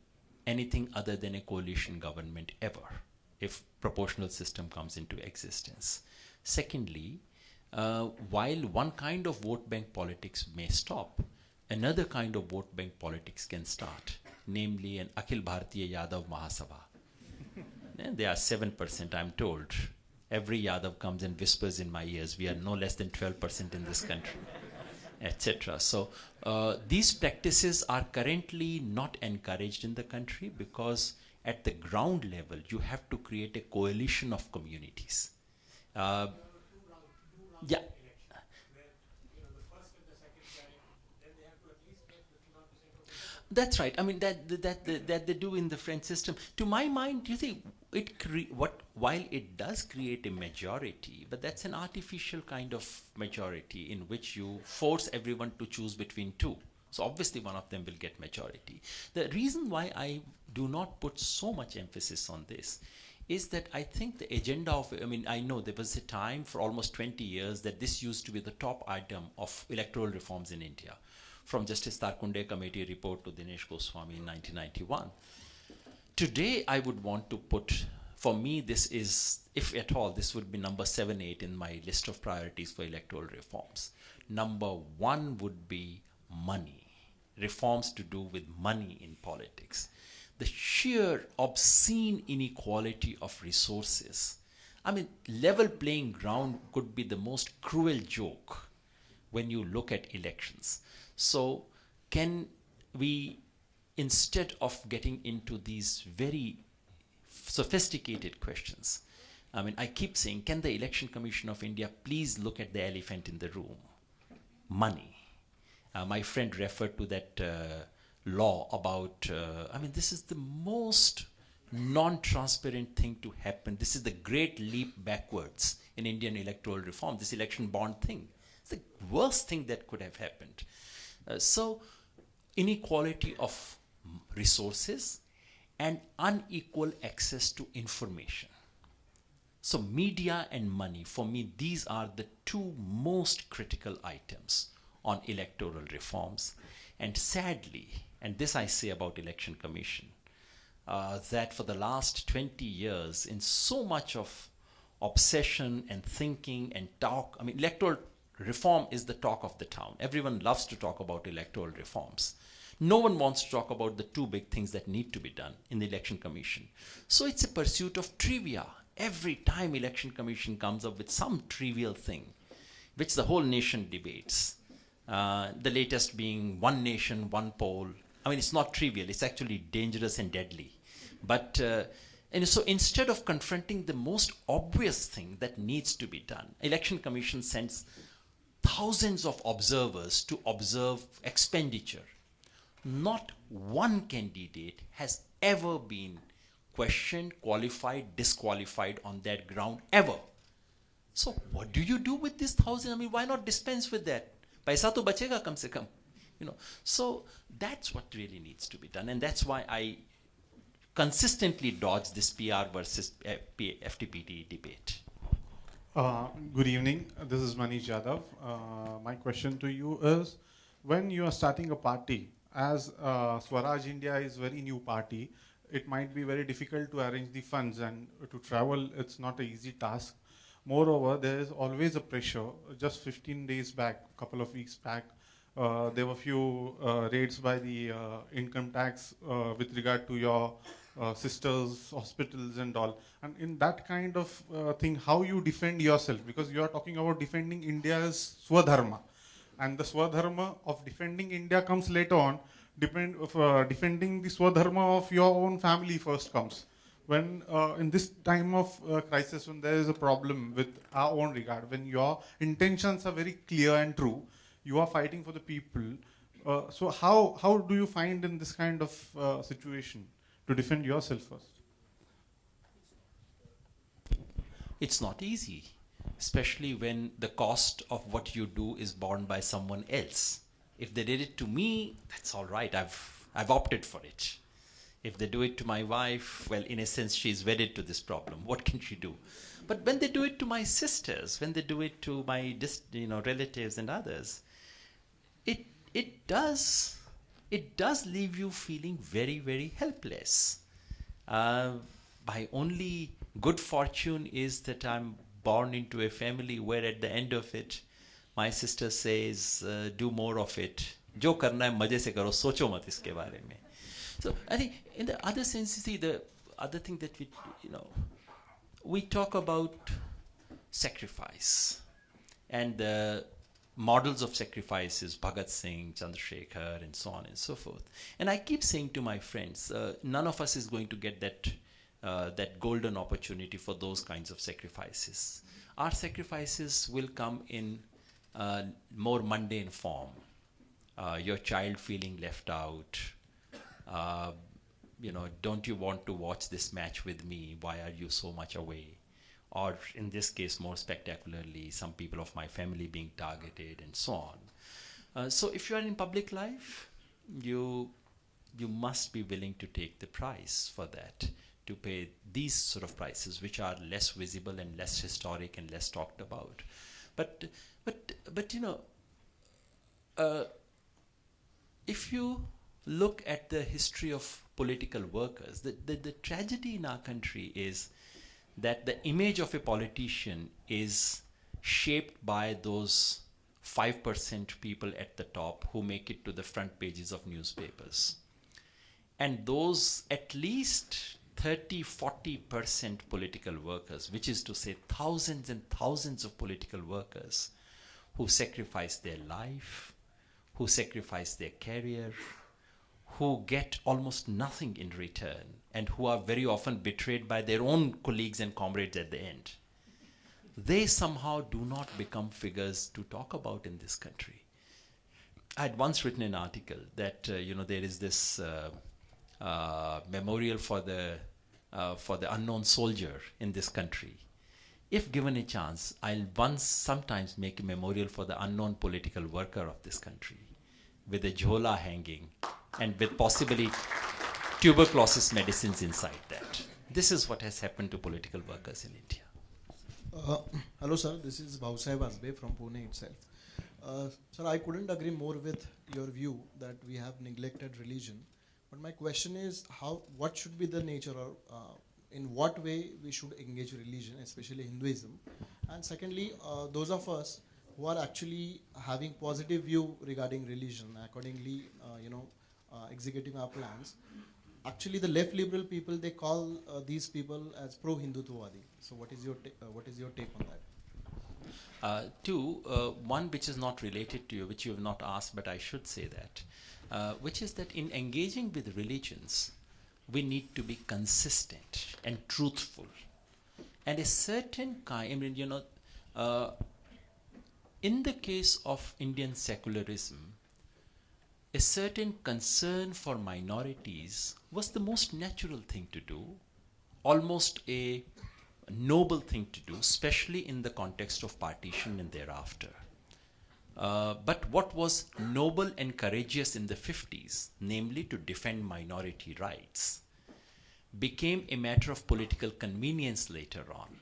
[SPEAKER 4] anything other than a coalition government ever if proportional system comes into existence. Secondly, while one kind of vote bank politics may stop, another kind of vote bank politics can start, namely an Akhil Bharatiya Yadav Mahasabha. And they are 7%, I'm told. Every Yadav comes and whispers in my ears, we are no less than 12% in this country, etc. So these practices are currently not encouraged in the country because at the ground level, you have to create a coalition of communities. Yeah. That's right. I mean, that they do in the French system. To my mind, you see, while it does create a majority, but that's an artificial kind of majority in which you force everyone to choose between two. So obviously one of them will get majority. The reason why I do not put so much emphasis on this is that I think the agenda of, I know there was a time for almost 20 years that this used to be the top item of electoral reforms in India, from Justice Tarkunde Committee report to Dinesh Goswami in 1991. Today, I would want to put, for me, this is, if at all, this would be number 7, 8 in my list of priorities for electoral reforms. Number 1 would be money, reforms to do with money in politics. The sheer obscene inequality of resources. Level playing ground could be the most cruel joke when you look at elections. So can we, instead of getting into these very sophisticated questions, I mean, I keep saying, can the Election Commission of India please look at the elephant in the room? Money. My friend referred to that law about, I mean, this is the most non-transparent thing to happen. This is the great leap backwards in Indian electoral reform, this election bond thing. It's the worst thing that could have happened. So, inequality of resources and unequal access to information. So media and money, for me, these are the two most critical items on electoral reforms. And sadly, and this I say about Election Commission, that for the last 20 years, in so much of obsession and thinking and talk, I mean, electoral reform is the talk of the town. Everyone loves to talk about electoral reforms. No one wants to talk about the two big things that need to be done in the Election Commission. So it's a pursuit of trivia. Every time Election Commission comes up with some trivial thing, which the whole nation debates, the latest being one nation, one poll. I mean, it's not trivial, it's actually dangerous and deadly. But, and so instead of confronting the most obvious thing that needs to be done, Election Commission sends thousands of observers to observe expenditure. Not one candidate has ever been questioned, qualified, disqualified on that ground, ever. So what do you do with this 1,000? I mean, why not dispense with that? Paisa to bachega kam se kam. You know, so that's what really needs to be done. And that's why I consistently dodge this PR versus FTPT debate.
[SPEAKER 15] Good evening. This is Manish Yadav. My question to you is, when you are starting a party, as Swaraj India is very new party, it might be very difficult to arrange the funds, and to travel, it's not an easy task. Moreover, there is always a pressure. Just 15 days back, a couple of weeks back, there were few raids by the income tax with regard to your sisters, hospitals and all. And in that kind of thing, how you defend yourself? Because you are talking about defending India's Swadharma. And the Swadharma of defending India comes later on. Defending the Swadharma of your own family first comes. When in this time of crisis, when there is a problem with our own regard, when your intentions are very clear and true, you are fighting for the people. So how do you find in this kind of situation to defend yourself first?
[SPEAKER 4] It's not easy, especially when the cost of what you do is borne by someone else. If they did it to me, that's all right. I've opted for it. If they do it to my wife, well, in a sense, she's wedded to this problem. What can she do? But when they do it to my sisters, when they do it to my relatives and others, it does leave you feeling very, very helpless. My only good fortune is that I'm born into a family where at the end of it, my sister says, do more of it. Jo karna hai, maje se karo, socho mat iske bare mein. So I think in the other sense, you see, the other thing that we talk about sacrifice and the models of sacrifices, Bhagat Singh, Chandrasekhar, and so on and so forth. And I keep saying to my friends, none of us is going to get that golden opportunity for those kinds of sacrifices. Our sacrifices will come in more mundane form. Your child feeling left out. Don't you want to watch this match with me? Why are you so much away? Or in this case, more spectacularly, some people of my family being targeted and so on. So if you are in public life, you must be willing to take the price for that, to pay these sort of prices, which are less visible and less historic and less talked about. But if you look at the history of political workers, the tragedy in our country is that the image of a politician is shaped by those 5% people at the top who make it to the front pages of newspapers. And those at least 30-40% political workers, which is to say thousands and thousands of political workers who sacrifice their life, who sacrifice their career, who get almost nothing in return and who are very often betrayed by their own colleagues and comrades at the end, they somehow do not become figures to talk about in this country. I had once written an article that there is this memorial for the unknown soldier in this country. If given a chance, I'll sometimes make a memorial for the unknown political worker of this country, with a jhola hanging and with possibly tuberculosis medicines inside that. This is what has happened to political workers in India.
[SPEAKER 16] Hello sir, this is Bhausai Vasbe from Pune itself. Sir, I couldn't agree more with your view that we have neglected religion. But my question is, what should be the nature, or in what way we should engage religion, especially Hinduism? And secondly, those of us who are actually having positive view regarding religion, accordingly, executing our plans, actually the left liberal people, they call these people as pro-Hindutwadi. So what is your take on that?
[SPEAKER 4] One which is not related to you, which you have not asked, but I should say that, which is that in engaging with religions, we need to be consistent and truthful. And a certain kind, in the case of Indian secularism, a certain concern for minorities was the most natural thing to do, almost a noble thing to do, especially in the context of partition and thereafter. But what was noble and courageous in the 50s, namely to defend minority rights, became a matter of political convenience later on,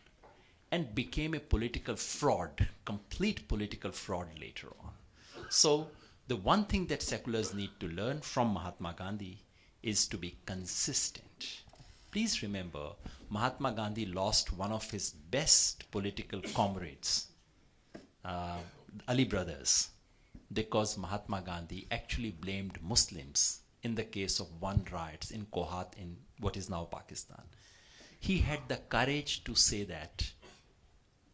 [SPEAKER 4] and became a political fraud, complete political fraud later on. So the one thing that seculars need to learn from Mahatma Gandhi is to be consistent. Please remember, Mahatma Gandhi lost one of his best political comrades, Ali brothers, because Mahatma Gandhi actually blamed Muslims in the case of one riots in Kohat in what is now Pakistan. He had the courage to say that.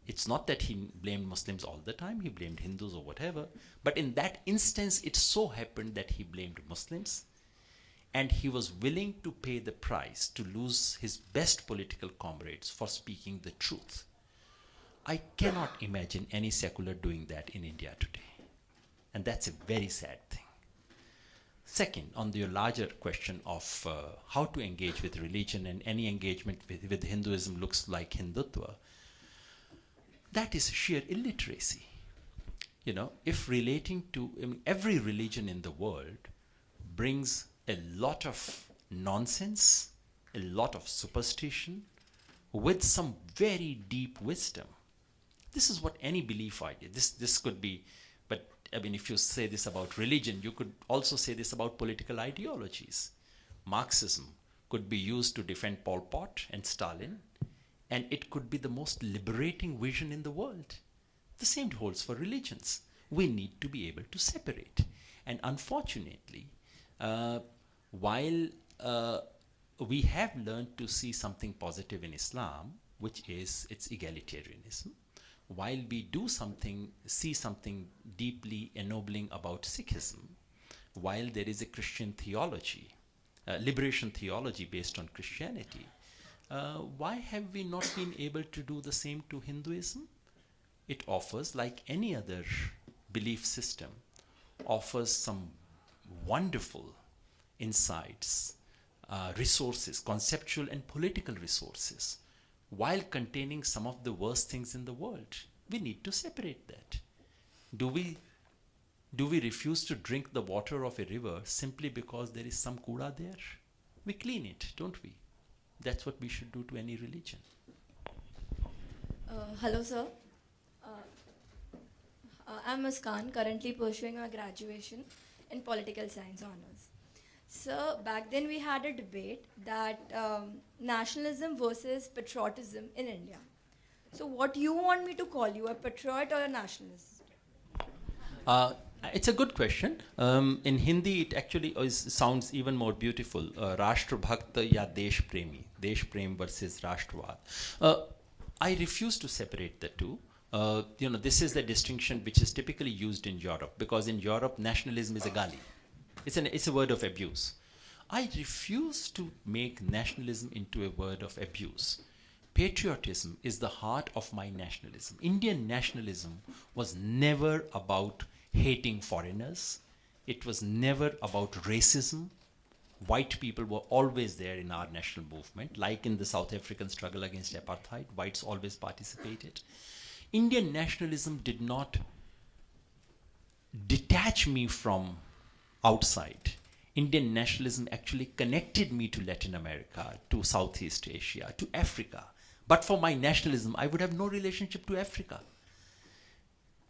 [SPEAKER 4] It's not that he blamed Muslims all the time, he blamed Hindus or whatever, but in that instance it so happened that he blamed Muslims, and he was willing to pay the price to lose his best political comrades for speaking the truth. I cannot imagine any secular doing that in India today, and that's a very sad thing. Second, on your larger question of how to engage with religion, and any engagement with Hinduism looks like Hindutva, that is sheer illiteracy. If relating to every religion in the world brings a lot of nonsense, a lot of superstition, with some very deep wisdom. This is what any belief idea, this could be, but if you say this about religion, you could also say this about political ideologies. Marxism could be used to defend Pol Pot and Stalin, and it could be the most liberating vision in the world. The same holds for religions. We need to be able to separate. And unfortunately, while we have learned to see something positive in Islam, which is its egalitarianism, while we see something deeply ennobling about Sikhism, while there is a Christian theology, liberation theology based on Christianity, why have we not been able to do the same to Hinduism? It offers, like any other belief system, offers some wonderful insights, resources, conceptual and political resources, while containing some of the worst things in the world. We need to separate that. Do we refuse to drink the water of a river simply because there is some kooda there? We clean it, don't we? That's what we should do to any religion.
[SPEAKER 11] Hello, sir. I'm Muskan, currently pursuing my graduation in political science honors. So back then we had a debate that nationalism versus patriotism in India. So what you want me to call you, a patriot or a nationalist?
[SPEAKER 4] It's a good question. In Hindi, it actually sounds even more beautiful. Rashtra Bhakta ya Desh Premi. Desh Prem versus Rashtravad. I refuse to separate the two. This is the distinction which is typically used in Europe, because in Europe, nationalism is a gali. It's a word of abuse. I refuse to make nationalism into a word of abuse. Patriotism is the heart of my nationalism. Indian nationalism was never about hating foreigners. It was never about racism. White people were always there in our national movement, like in the South African struggle against apartheid. Whites always participated. Indian nationalism did not detach me from outside. Indian nationalism actually connected me to Latin America, to Southeast Asia, to Africa. But for my nationalism, I would have no relationship to Africa.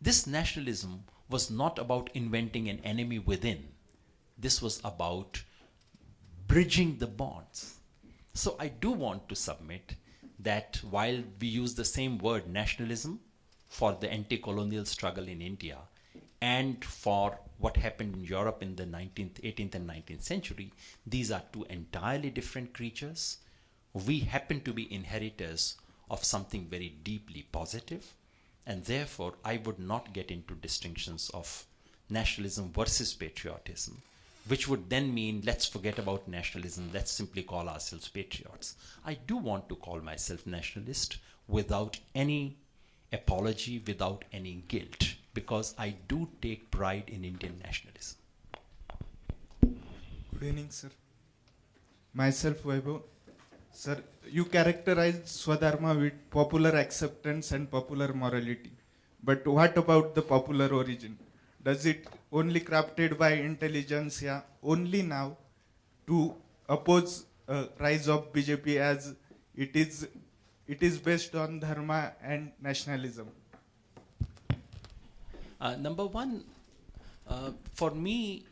[SPEAKER 4] This nationalism was not about inventing an enemy within. This was about bridging the bonds. So I do want to submit that while we use the same word nationalism for the anti-colonial struggle in India and for what happened in Europe in the 18th and 19th century, these are two entirely different creatures. We happen to be inheritors of something very deeply positive, and therefore I would not get into distinctions of nationalism versus patriotism, which would then mean let's forget about nationalism, let's simply call ourselves patriots. I do want to call myself nationalist without any apology, without any guilt, because I do take pride in Indian nationalism.
[SPEAKER 10] Good evening, sir. Myself, Vaibhav. Sir, you characterized Swadharma with popular acceptance and popular morality. But what about the popular origin? Does it only crafted by intelligentsia only now to oppose rise of BJP as it is based on dharma and nationalism?
[SPEAKER 4] Number one, for me,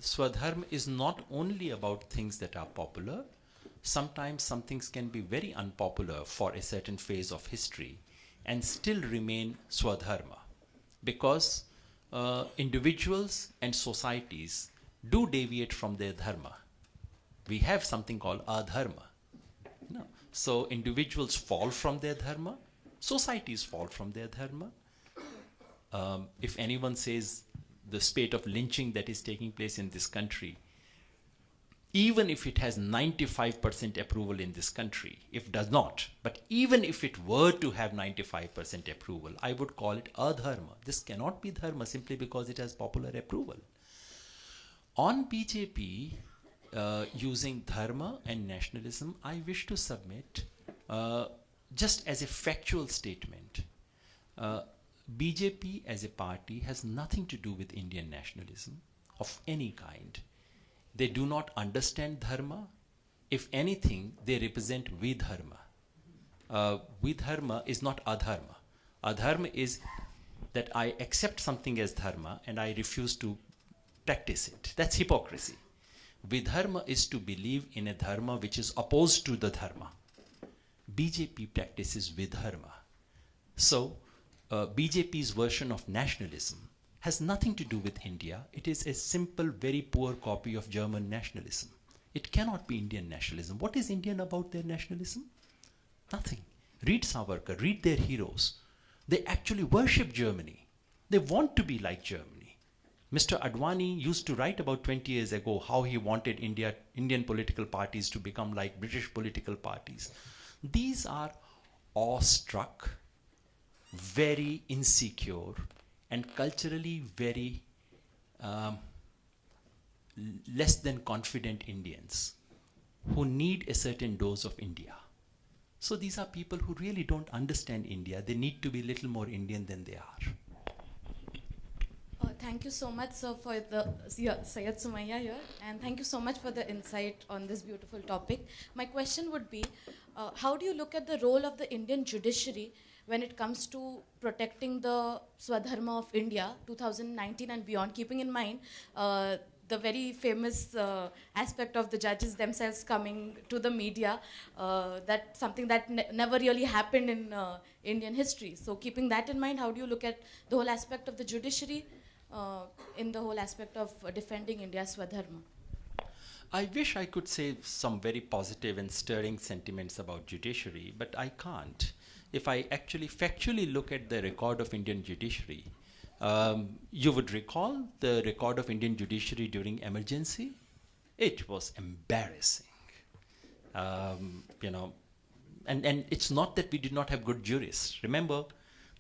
[SPEAKER 4] Swadharma is not only about things that are popular. Sometimes some things can be very unpopular for a certain phase of history and still remain Swadharma, because individuals and societies do deviate from their dharma. We have something called adharma. No. So individuals fall from their dharma, societies fall from their dharma. If anyone says the spate of lynching that is taking place in this country, even if it has 95% approval in this country, if does not, but even if it were to have 95% approval, I would call it adharma. This cannot be dharma simply because it has popular approval. On BJP, using dharma and nationalism, I wish to submit, just as a factual statement, BJP as a party has nothing to do with Indian nationalism of any kind. They do not understand dharma. If anything, they represent vidharma. Vidharma is not adharma. Adharma is that I accept something as dharma and I refuse to practice it. That's hypocrisy. Vidharma is to believe in a dharma which is opposed to the dharma. BJP practices vidharma. So, BJP's version of nationalism has nothing to do with India. It is a simple, very poor copy of German nationalism. It cannot be Indian nationalism. What is Indian about their nationalism? Nothing. Read Savarkar, read their heroes. They actually worship Germany. They want to be like Germany. Mr. Advani used to write about 20 years ago how he wanted Indian political parties to become like British political parties. These are awestruck, very insecure, and culturally very less than confident Indians who need a certain dose of India. So these are people who really don't understand India. They need to be a little more Indian than they are.
[SPEAKER 17] Thank you so much, sir, for the Syed Sumaya here, and thank you so much for the insight on this beautiful topic. My question would be, how do you look at the role of the Indian judiciary when it comes to protecting the Swadharma of India 2019 and beyond, keeping in mind the very famous aspect of the judges themselves coming to the media, that something that never really happened in Indian history. So keeping that in mind, how do you look at the whole aspect of the judiciary in the whole aspect of defending India's Swadharma?
[SPEAKER 4] I wish I could say some very positive and stirring sentiments about judiciary, but I can't. If I actually factually look at the record of Indian judiciary, you would recall the record of Indian judiciary during emergency. It was embarrassing. You know, and it's not that we did not have good jurists. Remember,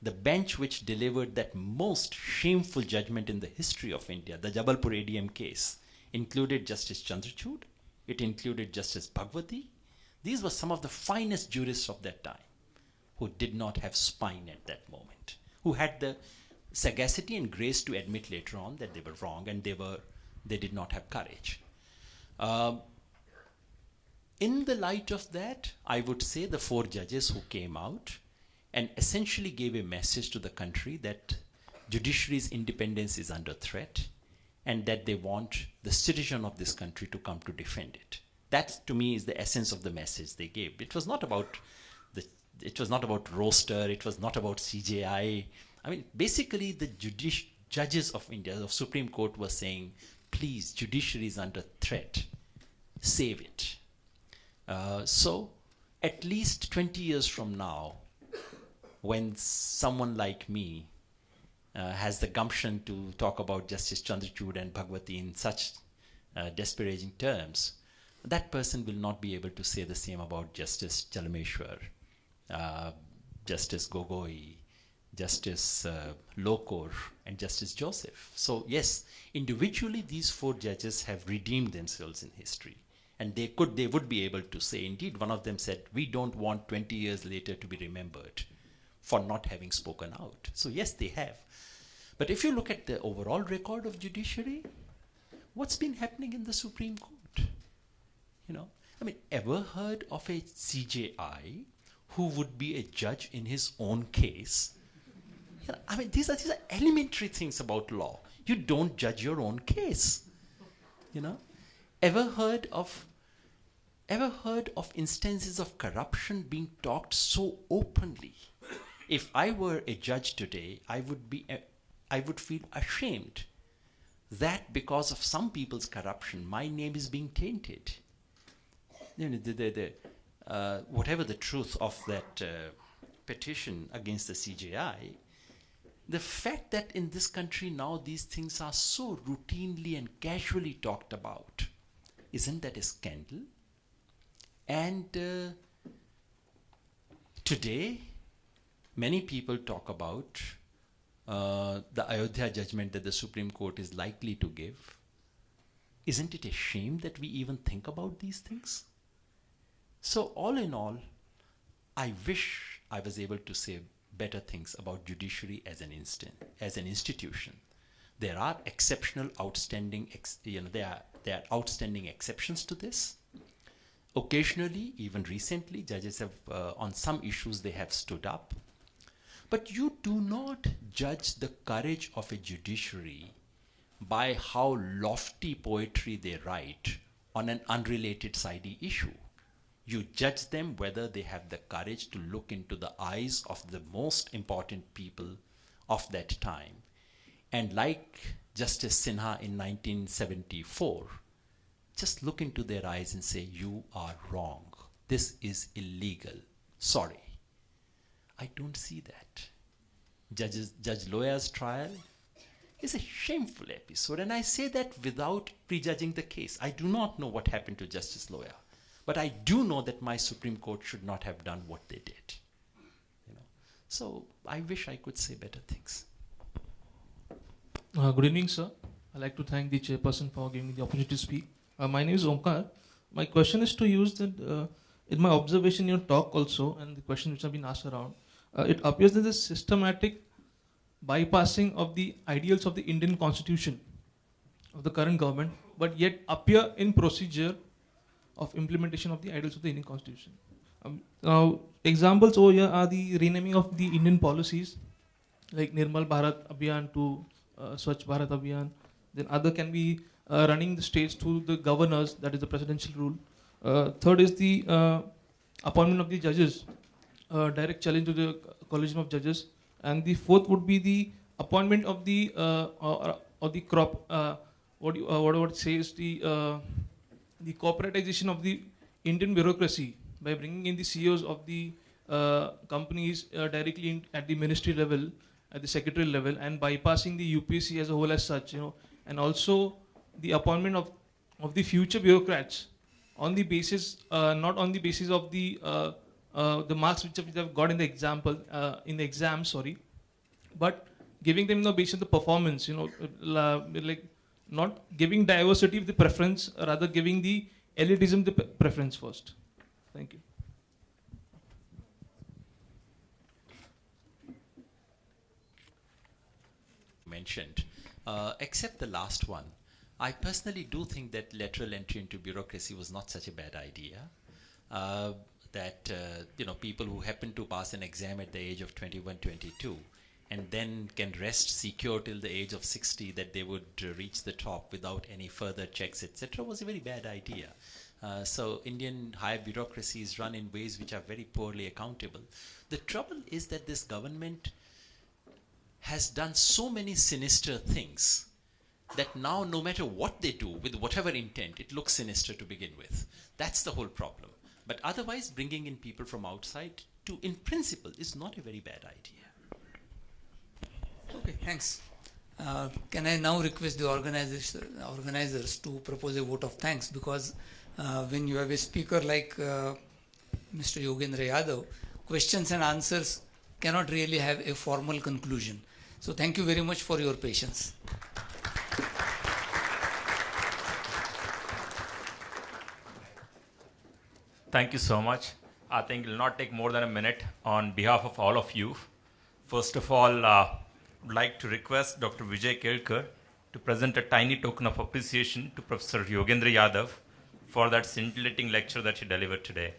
[SPEAKER 4] the bench which delivered that most shameful judgment in the history of India, the Jabalpur ADM case, included Justice Chandrachud, it included Justice Bhagwati. These were some of the finest jurists of that time who did not have spine at that moment, who had the sagacity and grace to admit later on that they were wrong and they did not have courage. In the light of that, I would say the 4 judges who came out and essentially gave a message to the country that judiciary's independence is under threat and that they want the citizen of this country to come to defend it. That, to me, is the essence of the message they gave. It was not about roster, it was not about CJI. I mean, basically the judges of India, the Supreme Court, was saying, please, judiciary is under threat, save it. So at least 20 years from now, when someone like me has the gumption to talk about Justice Chandrachud and Bhagwati in such disparaging terms, that person will not be able to say the same about Justice Chalameshwar, Justice Gogoi, Justice Lokor, and Justice Joseph. So yes, individually these 4 judges have redeemed themselves in history. And they would be able to say, indeed, one of them said, we don't want 20 years later to be remembered for not having spoken out. So yes, they have. But if you look at the overall record of judiciary, what's been happening in the Supreme Court? You know, I mean, ever heard of a CJI who would be a judge in his own case? You know, I mean, these are elementary things about law. You don't judge your own case. You know, ever heard of instances of corruption being talked so openly? If I were a judge today, I would feel ashamed that because of some people's corruption, my name is being tainted. You know, whatever the truth of that petition against the CJI, the fact that in this country now these things are so routinely and casually talked about, isn't that a scandal? And today, many people talk about the Ayodhya judgment that the Supreme Court is likely to give. Isn't it a shame that we even think about these things? So all in all, I wish I was able to say better things about judiciary as an institution. There are exceptional, outstanding, there are outstanding exceptions to this. Occasionally, even recently, judges have, on some issues, they have stood up. But you do not judge the courage of a judiciary by how lofty poetry they write on an unrelated sidey issue. You judge them whether they have the courage to look into the eyes of the most important people of that time. And like Justice Sinha in 1974, just look into their eyes and say, you are wrong. This is illegal. Sorry. I don't see that. Judge Loya's trial is a shameful episode, and I say that without prejudging the case. I do not know what happened to Justice Loya, but I do know that my Supreme Court should not have done what they did. You know? So I wish I could say better things.
[SPEAKER 18] Good evening, sir. I'd like to thank the chairperson for giving me the opportunity to speak. My name is Omkar. My question is to use that in my observation in your talk also, and the questions which have been asked around, it appears that the systematic bypassing of the ideals of the Indian constitution of the current government, but yet appear in procedure of implementation of the ideals of the Indian constitution. Now, examples over here are the renaming of the Indian policies, like Nirmal Bharat Abhiyan to Swachh Bharat Abhiyan. Then other can be running the states through the governors, that is the presidential rule. Third is the appointment of the judges, direct challenge to the collegium of judges. And the fourth would be the appointment of the what it says, the corporatization of the Indian bureaucracy by bringing in the CEOs of the companies directly at the ministry level, at the secretarial level, and bypassing the UPC as a whole as such, you know, and also the appointment of of the future bureaucrats on the basis, not on the basis of the marks which they've got in the exam, sorry, but giving them the basis of the performance, like not giving diversity of the preference, rather giving the elitism the preference first. Thank you.
[SPEAKER 4] Mentioned, except the last one. I personally do think that lateral entry into bureaucracy was not such a bad idea. People who happen to pass an exam at the age of 21, 22, and then can rest secure till the age of 60 that they would reach the top without any further checks, etc., was a very bad idea. So Indian higher bureaucracy is run in ways which are very poorly accountable. The trouble is that this government has done so many sinister things that now no matter what they do, with whatever intent, it looks sinister to begin with. That's the whole problem. But otherwise, bringing in people from outside in principle, is not a very bad idea.
[SPEAKER 3] Okay, thanks. Can I now request the organizers to propose a vote of thanks, because when you have a speaker like Mr. Yogendra Yadav, questions and answers cannot really have a formal conclusion. So thank you very much for your patience.
[SPEAKER 1] Thank you so much. I think it will not take more than a minute on behalf of all of you. First of all, I would like to request Dr. Vijay Kelkar to present a tiny token of appreciation to Professor Yogendra Yadav for that scintillating lecture that he delivered today.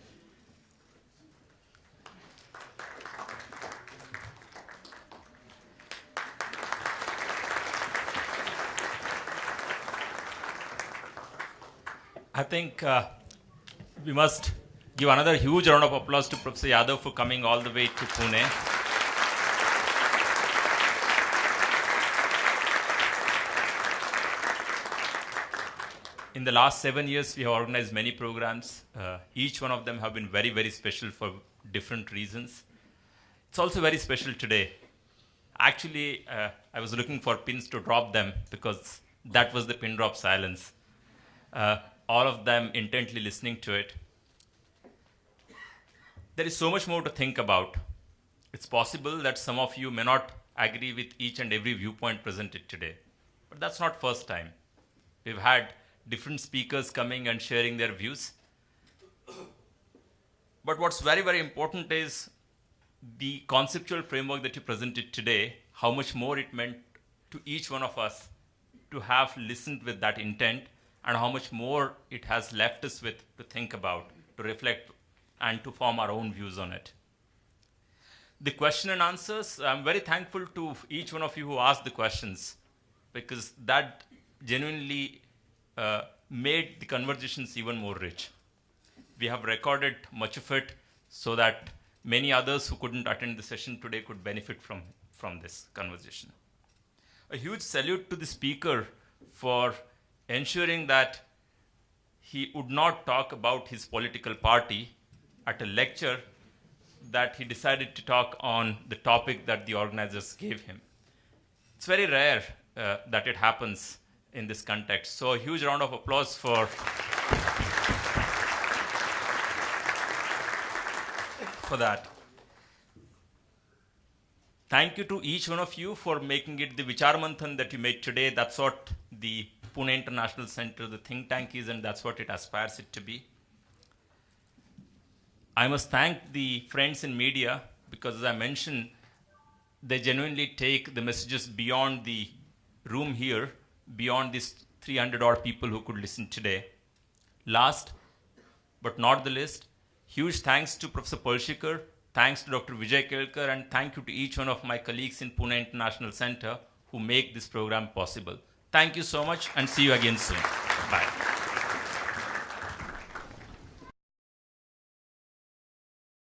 [SPEAKER 1] I think we must give another huge round of applause to Professor Yadav for coming all the way to Pune. In the last 7 years, we have organized many programs. Each one of them have been very, very special for different reasons. It's also very special today. Actually, I was looking for pins to drop them because that was the pin drop silence. All of them intently listening to it. There is so much more to think about. It's possible that some of you may not agree with each and every viewpoint presented today. But that's not first time. We've had different speakers coming and sharing their views. But what's very, very important is the conceptual framework that you presented today, how much more it meant to each one of us to have listened with that intent, and how much more it has left us with to think about, to reflect, and to form our own views on it. The question and answers, I'm very thankful to each one of you who asked the questions, because that genuinely made the conversations even more rich. We have recorded much of it so that many others who couldn't attend the session today could benefit from this conversation. A huge salute to the speaker for ensuring that he would not talk about his political party at a lecture, that he decided to talk on the topic that the organizers gave him. It's very rare that it happens in this context. So a huge round of applause for that. Thank you to each one of you for making it the Vichar Manthan that you made today. That's what the Pune International Center, the think tank is, and that's what it aspires it to be. I must thank the friends in media, because as I mentioned, they genuinely take the messages beyond the room here, beyond these 300 odd people who could listen today. Last but not the least, huge thanks to Professor Palshikar, thanks to Dr. Vijay Kelkar, and thank you to each one of my colleagues in Pune International Center who make this program possible. Thank you so much, and see you again soon. Bye.